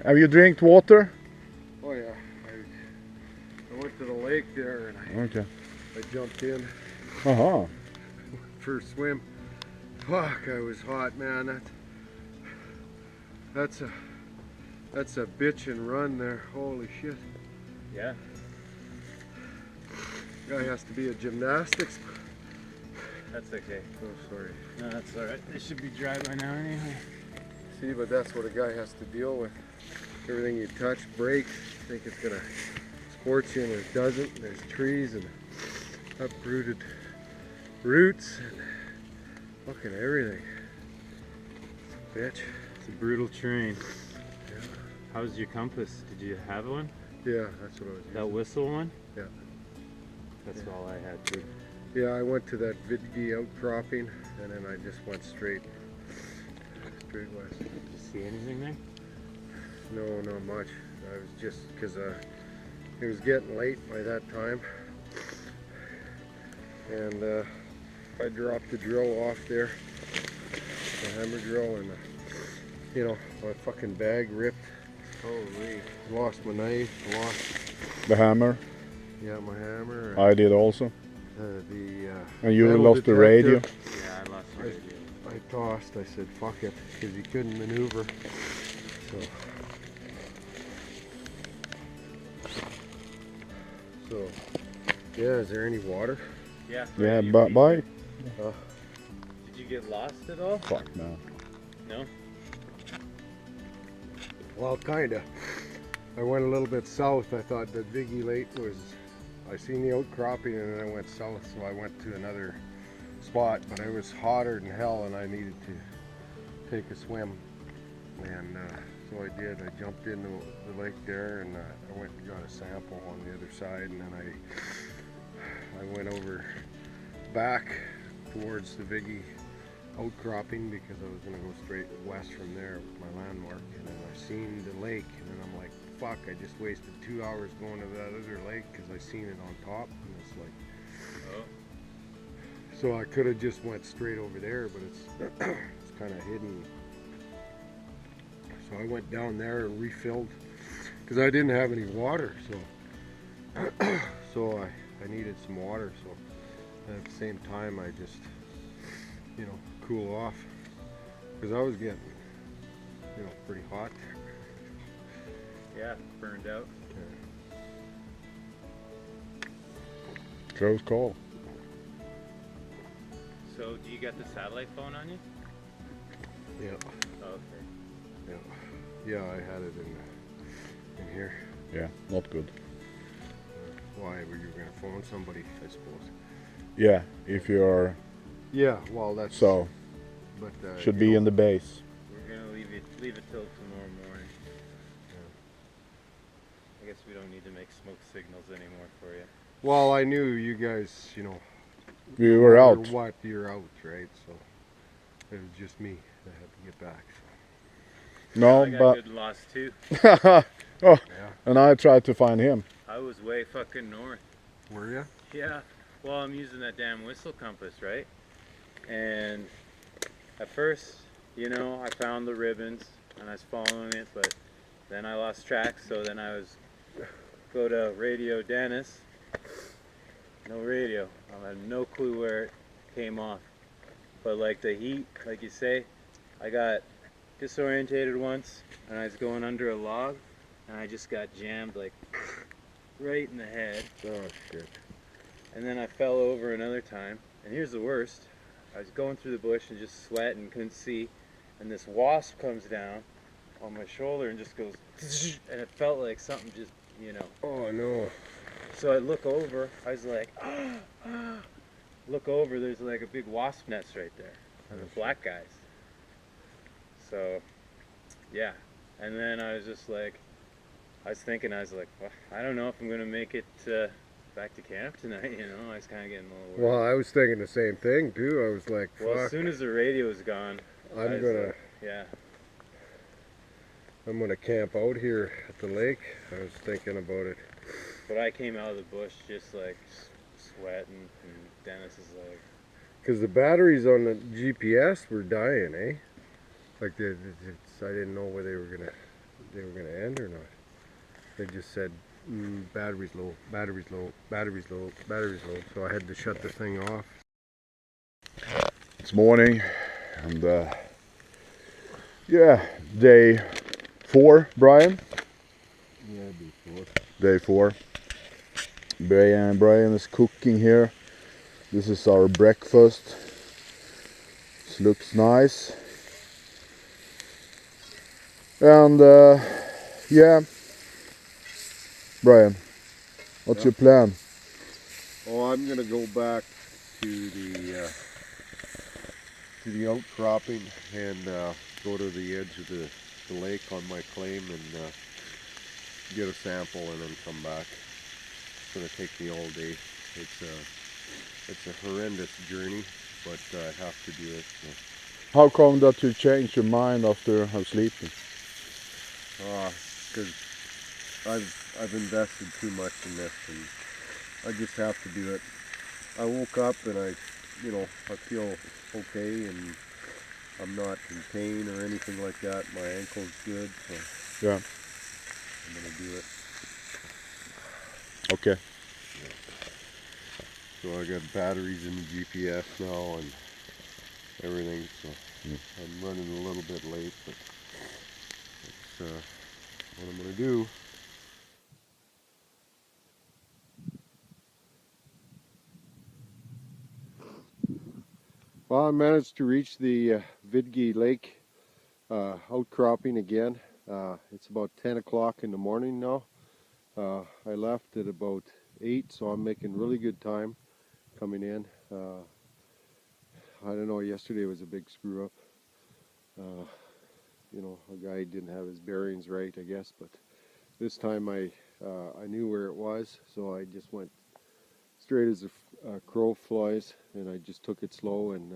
Have you drank water? Oh yeah, I went to the lake there and I jumped in. Uh-huh. First swim. Fuck, I was hot, man. That's a bitch and run there. Holy shit. Yeah. Guy has to be a gymnastics. That's okay. Oh, sorry. No, that's alright. They should be dry by now anyway. See, but that's what a guy has to deal with. Everything you touch breaks. You think it's gonna scorch you and it doesn't. There's trees and uprooted roots and fucking everything. Bitch. It's a brutal terrain. Yeah. How's your compass? Did you have one? Yeah, that's what I was using. That whistle one? Yeah. That's Yeah. all I had too. Yeah, I went to that Vidgi outcropping and then I just went straight west. Did you see anything there? No, not much. I was just, because it was getting late by that time. And I dropped the drill off there, the hammer drill, and you know, my fucking bag ripped. Holy. Lost my knife, lost, The hammer. yeah, my hammer. I did also. The And you metal lost the radio. detector. Yeah, I lost the radio. I tossed, I said fuck it, because you couldn't maneuver. So, yeah, is there any water? Yeah. Yeah, you but beat bye. it. Did you get lost at all? Fuck no. No? Well, kinda. I went a little bit south. I thought that Viggy Lake was, I seen the outcropping and then I went south, so I went to another spot, but it was hotter than hell and I needed to take a swim. And so I did. I jumped into the lake there and I went and got a sample on the other side, and then I went over back towards the Viggy outcropping because I was going to go straight west from there with my landmark, and then I seen the lake and then I'm like, fuck, I just wasted 2 hours going to that other lake because I seen it on top, and it's like, Oh. so I could have just went straight over there, but it's it's kind of hidden. So I went down there and refilled because I didn't have any water, so so I needed some water, so at the same time I just, you know, cool off because I was getting, you know, pretty hot. Yeah, burned out. Close call. So, do you got the satellite phone on you? Yeah, Oh, okay. yeah, I had it in here. Yeah, not good. Why were you gonna phone somebody? I suppose. Yeah, if you're Yeah, well that's so, But should you be know, in the base. We're gonna leave it till tomorrow morning. I guess we don't need to make smoke signals anymore for you. Well, I knew you guys, you know, We were no out. matter what, you're out, right? So it was just me that had to get back. No, I got but good lost too. oh, Yeah. and I tried to find him. I was way fucking north. Were you? Yeah. Well, I'm using that damn whistle compass, right? And at first, you know, I found the ribbons and I was following it, but then I lost track. So then I was go to radio Dennis. No radio. I had no clue where it came off. But like the heat, like you say, I got disorientated once, and I was going under a log, and I just got jammed like right in the head. Oh shit. And then I fell over another time, and here's the worst. I was going through the bush and just sweating, couldn't see, and this wasp comes down on my shoulder and just goes, and it felt like something just, you know. Oh no. So I look over, I was like, look over, there's like a big wasp nest right there, and the black guys. So, yeah, and then I was just like, I was like, well, I don't know if I'm gonna make it back to camp tonight, you know. I was kind of getting a little worried. Well, I was thinking the same thing too. I was like, fuck. Well, as soon as the radio was gone, I'm gonna camp out here at the lake. I was thinking about it. But I came out of the bush just like sweating, and Dennis is like, because the batteries on the GPS were dying, eh? Like I didn't know whether they were gonna end or not. They just said battery's low, battery's low, battery's low, battery's low. So I had to shut the thing off. It's morning, and yeah, day 4, Brian. Yeah, before. Day 4. Brian is cooking here. This is our breakfast. This looks nice. And yeah, Brian, what's your plan? Oh, I'm gonna go back to the outcropping and go to the edge of the lake on my claim and get a sample and then come back. It's gonna take me all day. It's a horrendous journey, but I have to do it. So. How come that you changed your mind after sleeping? Because I've invested too much in this, and I just have to do it. I woke up and I feel okay, and I'm not in pain or anything like that. My ankle's good, so yeah, I'm gonna do it. Okay. Yeah. So I got batteries in the GPS now and everything, so I'm running a little bit late, but it's what I'm gonna do. Well, I managed to reach the Vidgi Lake outcropping again. It's about 10 o'clock in the morning now. I left at about 8, so I'm making really good time coming in. I don't know, yesterday was a big screw up. A guy didn't have his bearings right, I guess, but this time I knew where it was, so I just went straight as a crow flies, and I just took it slow, and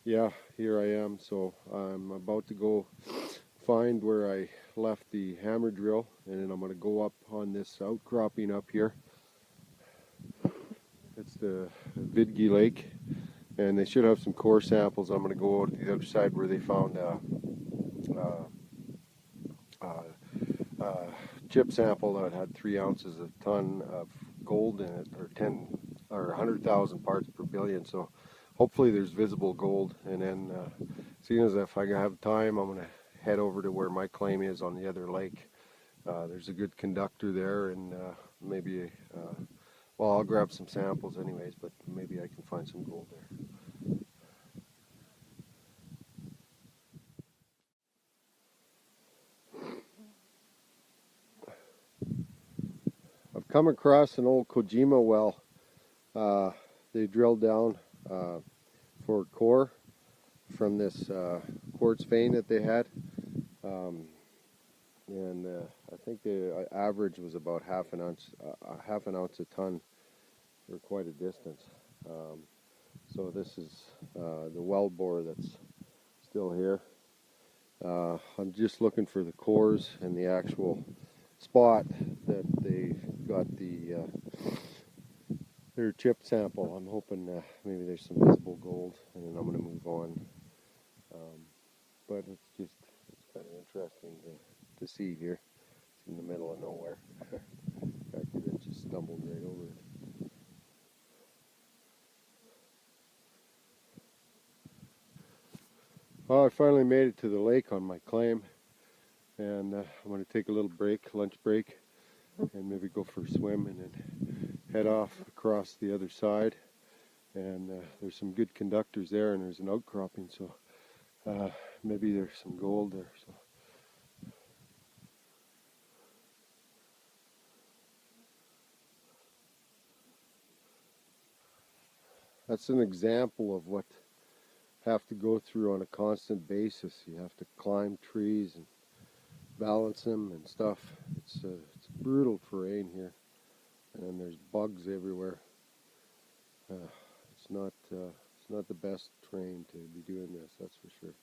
yeah, here I am. So I'm about to go find where I left the hammer drill, and then I'm going to go up on this outcropping up here. It's the Vidgi Lake, and they should have some core samples. I'm going to go out to the other side where they found chip sample that had 3 ounces a ton of gold in it, or 100,000 parts per billion. So hopefully there's visible gold, and then seeing as if I have time, I'm going to head over to where my claim is on the other lake. There's a good conductor there, and maybe well, I'll grab some samples anyways, but maybe I can find some gold there. I've come across an old Kojima well. They drilled down for core from this quartz vein that they had, and I think the average was about half an ounce a ton for quite a distance. So this is the well bore that's still here. I'm just looking for the cores and the actual spot that they got their chip sample. I'm hoping maybe there's some visible gold, and then I'm going to move on. But it's kind of interesting to see here. It's in the middle of nowhere. I could have just stumbled right over it. Well, I finally made it to the lake on my claim, and I'm going to take a little break, lunch break, and maybe go for a swim and then head off across the other side. And there's some good conductors there, and there's an outcropping, so maybe there's some gold there. So. That's an example of what have to go through on a constant basis. You have to climb trees and balance them and stuff. It's brutal terrain here, and there's bugs everywhere. It's not the best terrain to be doing this, that's for sure.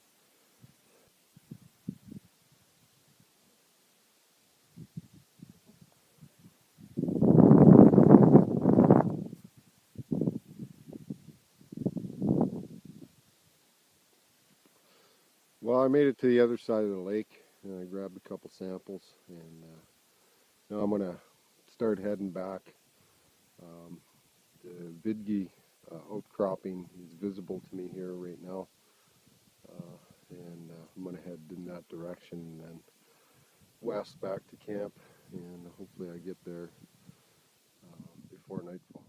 Well, I made it to the other side of the lake, and I grabbed a couple samples, and now I'm gonna start heading back. The Vidgi outcropping is visible to me here right now, and I'm gonna head in that direction and then west back to camp, and hopefully I get there before nightfall.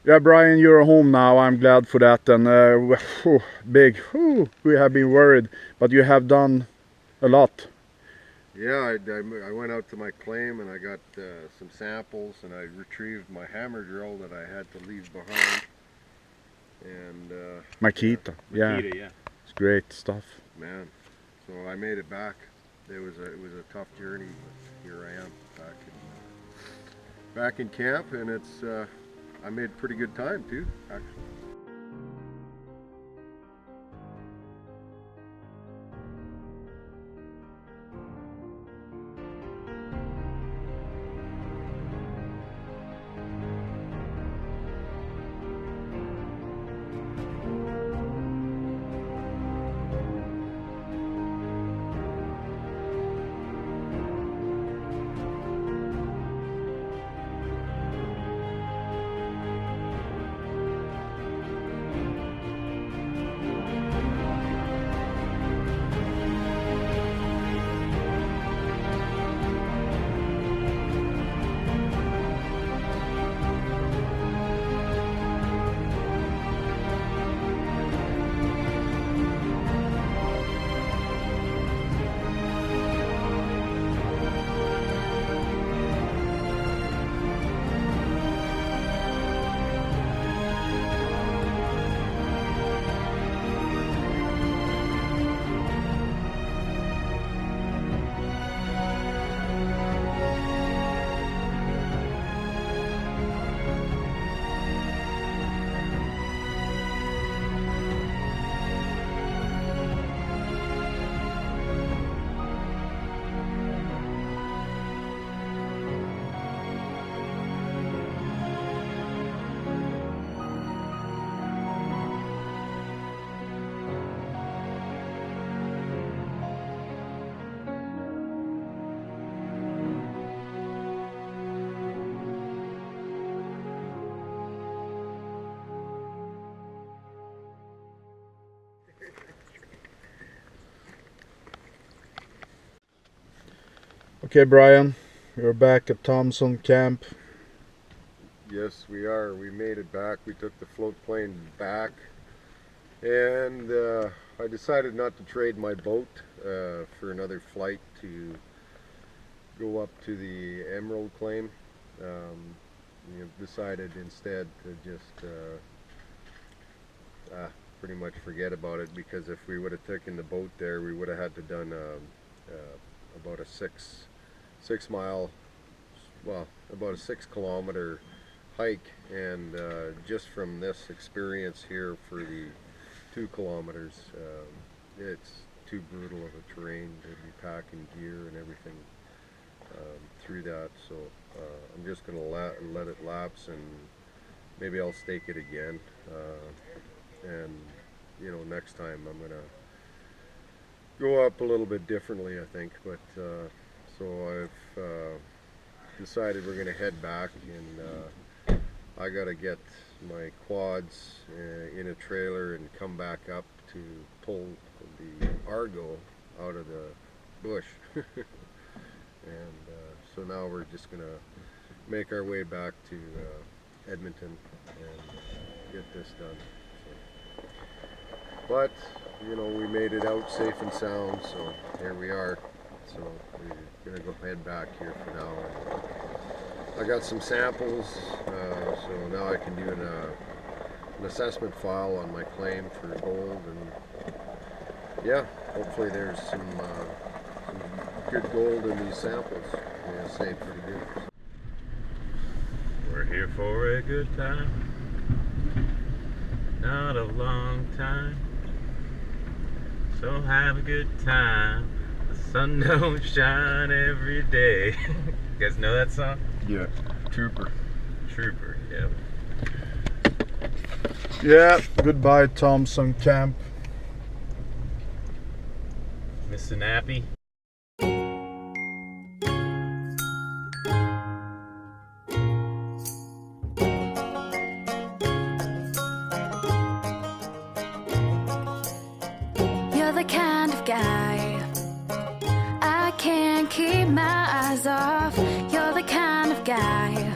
Yeah, Brian, you're home now. I'm glad for that. And we have been worried, but you have done a lot. Yeah, I went out to my claim and I got some samples, and I retrieved my hammer drill that I had to leave behind. And Makita, yeah, it's great stuff. Man, so I made it back. It was a tough journey, but here I am back in camp, and it's I made pretty good time too, actually. Okay, Brian, we're back at Thompson Camp. Yes, we are. We made it back. We took the float plane back, and I decided not to trade my boat for another flight to go up to the Emerald claim. Decided instead to just pretty much forget about it, because if we would have taken the boat there, we would have had to done about a 6 kilometer hike, and just from this experience here for the 2 kilometers, it's too brutal of a terrain to be packing gear and everything through that. So I'm just going to let it lapse, and maybe I'll stake it again, and next time I'm going to go up a little bit differently, I think. But so I've decided we're going to head back, and I gotta get my quads in a trailer and come back up to pull the Argo out of the bush. And so now we're just gonna make our way back to Edmonton and get this done. So, but you know, we made it out safe and sound, so here we are. So we're gonna go head back here for now. I got some samples, so now I can do an assessment file on my claim for gold, and yeah, hopefully there's some good gold in these samples. Yeah, stayed pretty good. We're here for a good time, not a long time. So have a good time. The sun don't shine every day. You guys know that song? Yeah, Trooper. Trooper, yeah. Yeah, goodbye Thompson Camp. Missinipe. You're the kind of guy I can't keep my eyes off. You're the kind of guy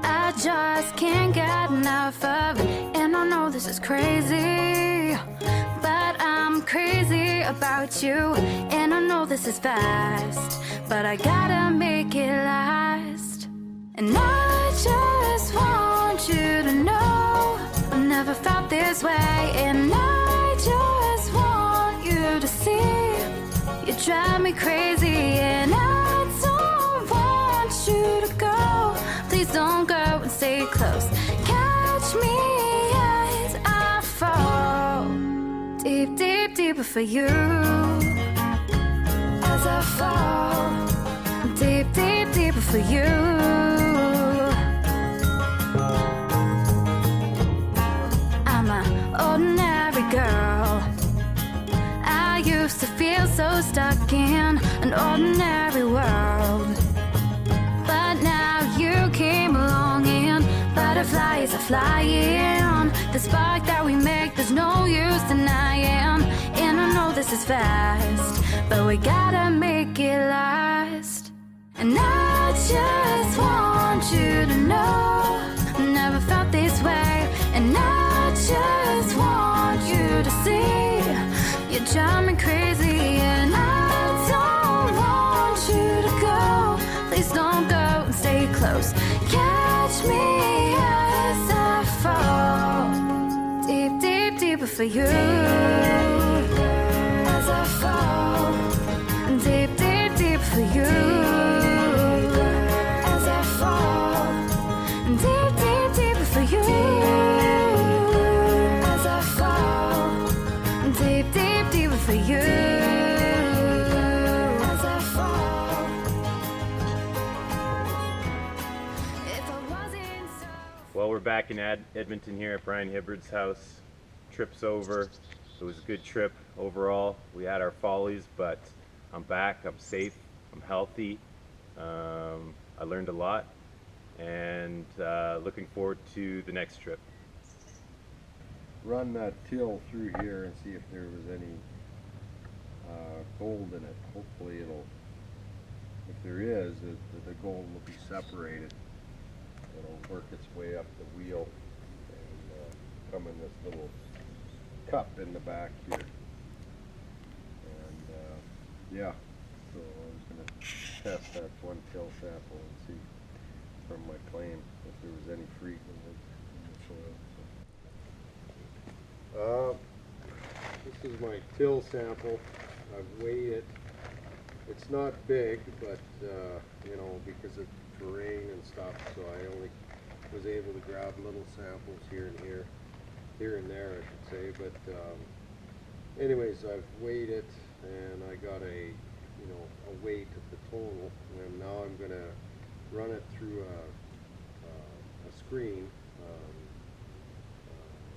I just can't get enough of. And I know this is crazy, but I'm crazy about you. And I know this is fast, but I gotta make it last. And I just want you to know I've never felt this way. And I just want you to see you drive me crazy. And I don't want you to go. Please don't go and stay close. Catch me as I fall deep, deep, deeper for you. As I fall deep, deep, deeper for you. I'm an ordinary girl. I used to feel so stuck in an ordinary world, but now you came along and butterflies are flying. The spark that we make, there's no use denying. And I know this is fast, but we gotta make it last. And I just want you to know I've never felt this way. And I just want you to see you drive me crazy. And I don't want you to go. Please don't go and stay close. Catch me as I fall deep, deep, deeper for you. As I fall deep, deep, deeper for you. As I fall deep, deep, deeper for you. As I fall deep, deep, deeper for you. As I fall. If I wasn't so. Well, we're back in Edmonton here at Brian Hibbard's house. Trip's over. It was a good trip overall. We had our follies, but I'm back. I'm safe. I'm healthy. I learned a lot, and looking forward to the next trip. Run that till through here and see if there was any gold in it. Hopefully it'll, if there is, the gold will be separated. It'll work its way up the wheel and come in this little cup in the back here. And yeah, so I was going to test that one till sample and see from my claim if there was any freak in the soil. So. This is my till sample. I've weighed it. It's not big, but you know, because of terrain and stuff, so I only was able to grab little samples here and there, I should say. But anyways, I've weighed it, and I got a weight of the total, and now I'm going to run it through a screen.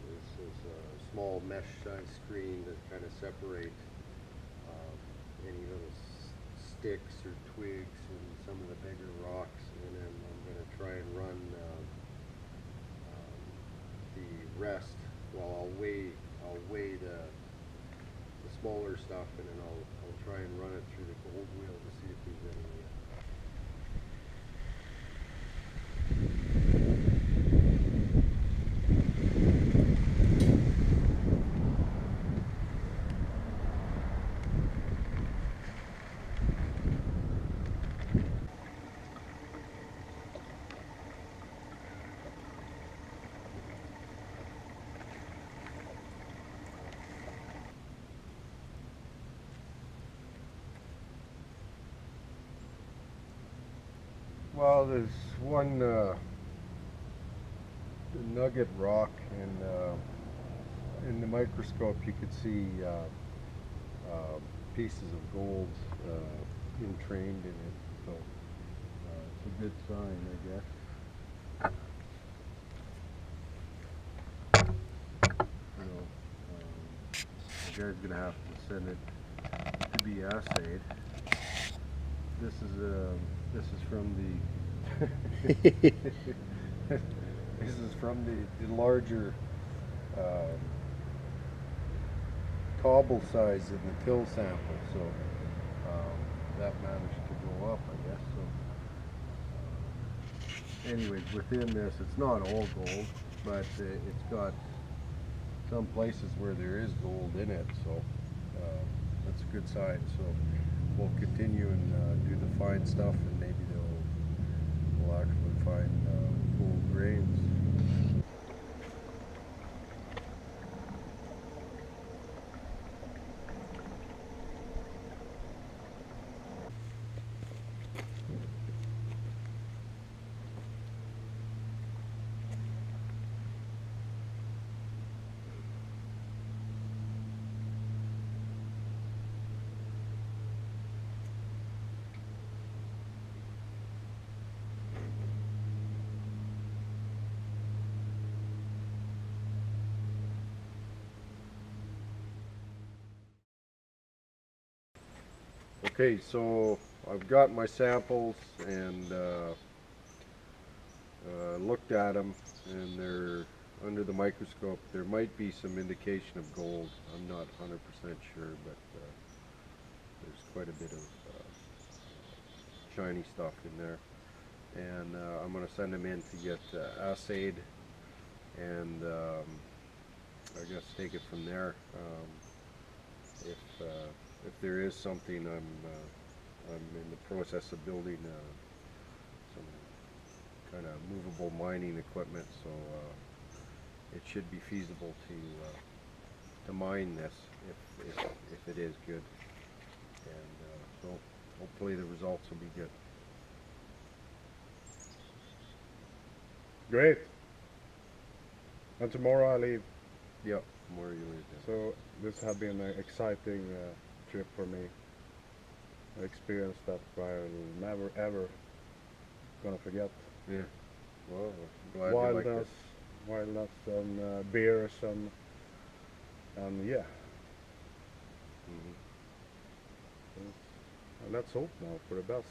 This is a small mesh size screen that kind of separate any little sticks or twigs and some of the bigger rocks, and then I'm going to try and run the rest while I'll weigh the smaller stuff, and then I'll try and run it through the gold wheel to see if there's any Well, there's one nugget rock, and in the microscope you could see pieces of gold entrained in it, so it's a good sign, I guess. The guy's gonna have to send it to be assayed. This is from the this is from the larger cobble size in the till sample, so that managed to go up, I guess. So anyways, within this, it's not all gold, but it's got some places where there is gold in it, so that's a good sign. So we'll continue and do the fine stuff, and maybe we'll actually find gold grains. Okay, so I've got my samples and looked at them, and they're under the microscope. There might be some indication of gold. I'm not 100% sure, but there's quite a bit of shiny stuff in there. And I'm going to send them in to get assayed, and I guess take it from there. If there is something, I'm in the process of building some kind of movable mining equipment, so it should be feasible to mine this if it is good, and so hopefully the results will be good. Great. And tomorrow I leave. Yep, tomorrow you leave. Yeah. So this has been an exciting trip for me. An experience that I'll never ever gonna forget. Yeah. Well, I'm glad you like this. Wildness and beers and yeah. And let's hope now for the best.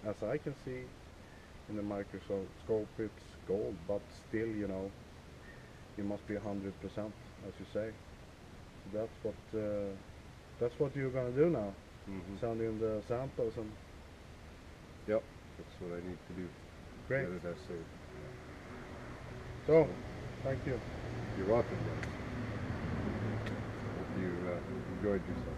As I can see in the microscope, it's gold, but still, you know, you must be 100%, as you say. So that's what you're gonna do now. Send in the samples and. Yep, that's what I need to do. Great. Get it assayed. So, thank you. You're welcome, guys. Hope you enjoyed yourself.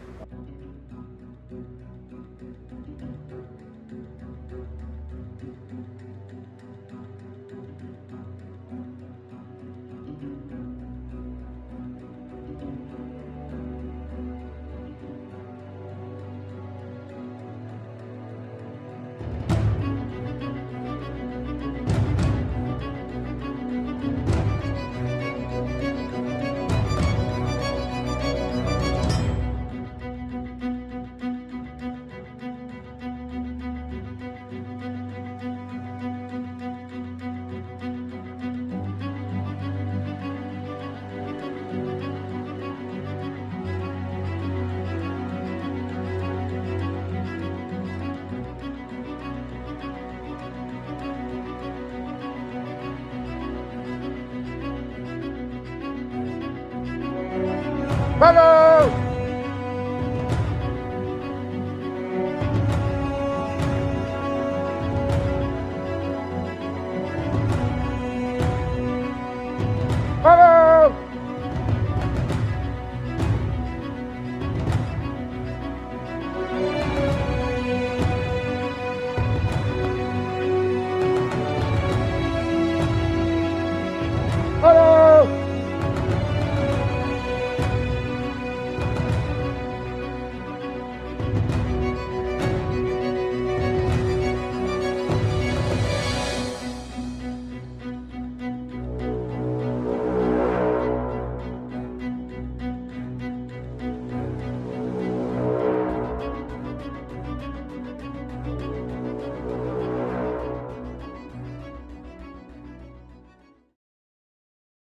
Hello!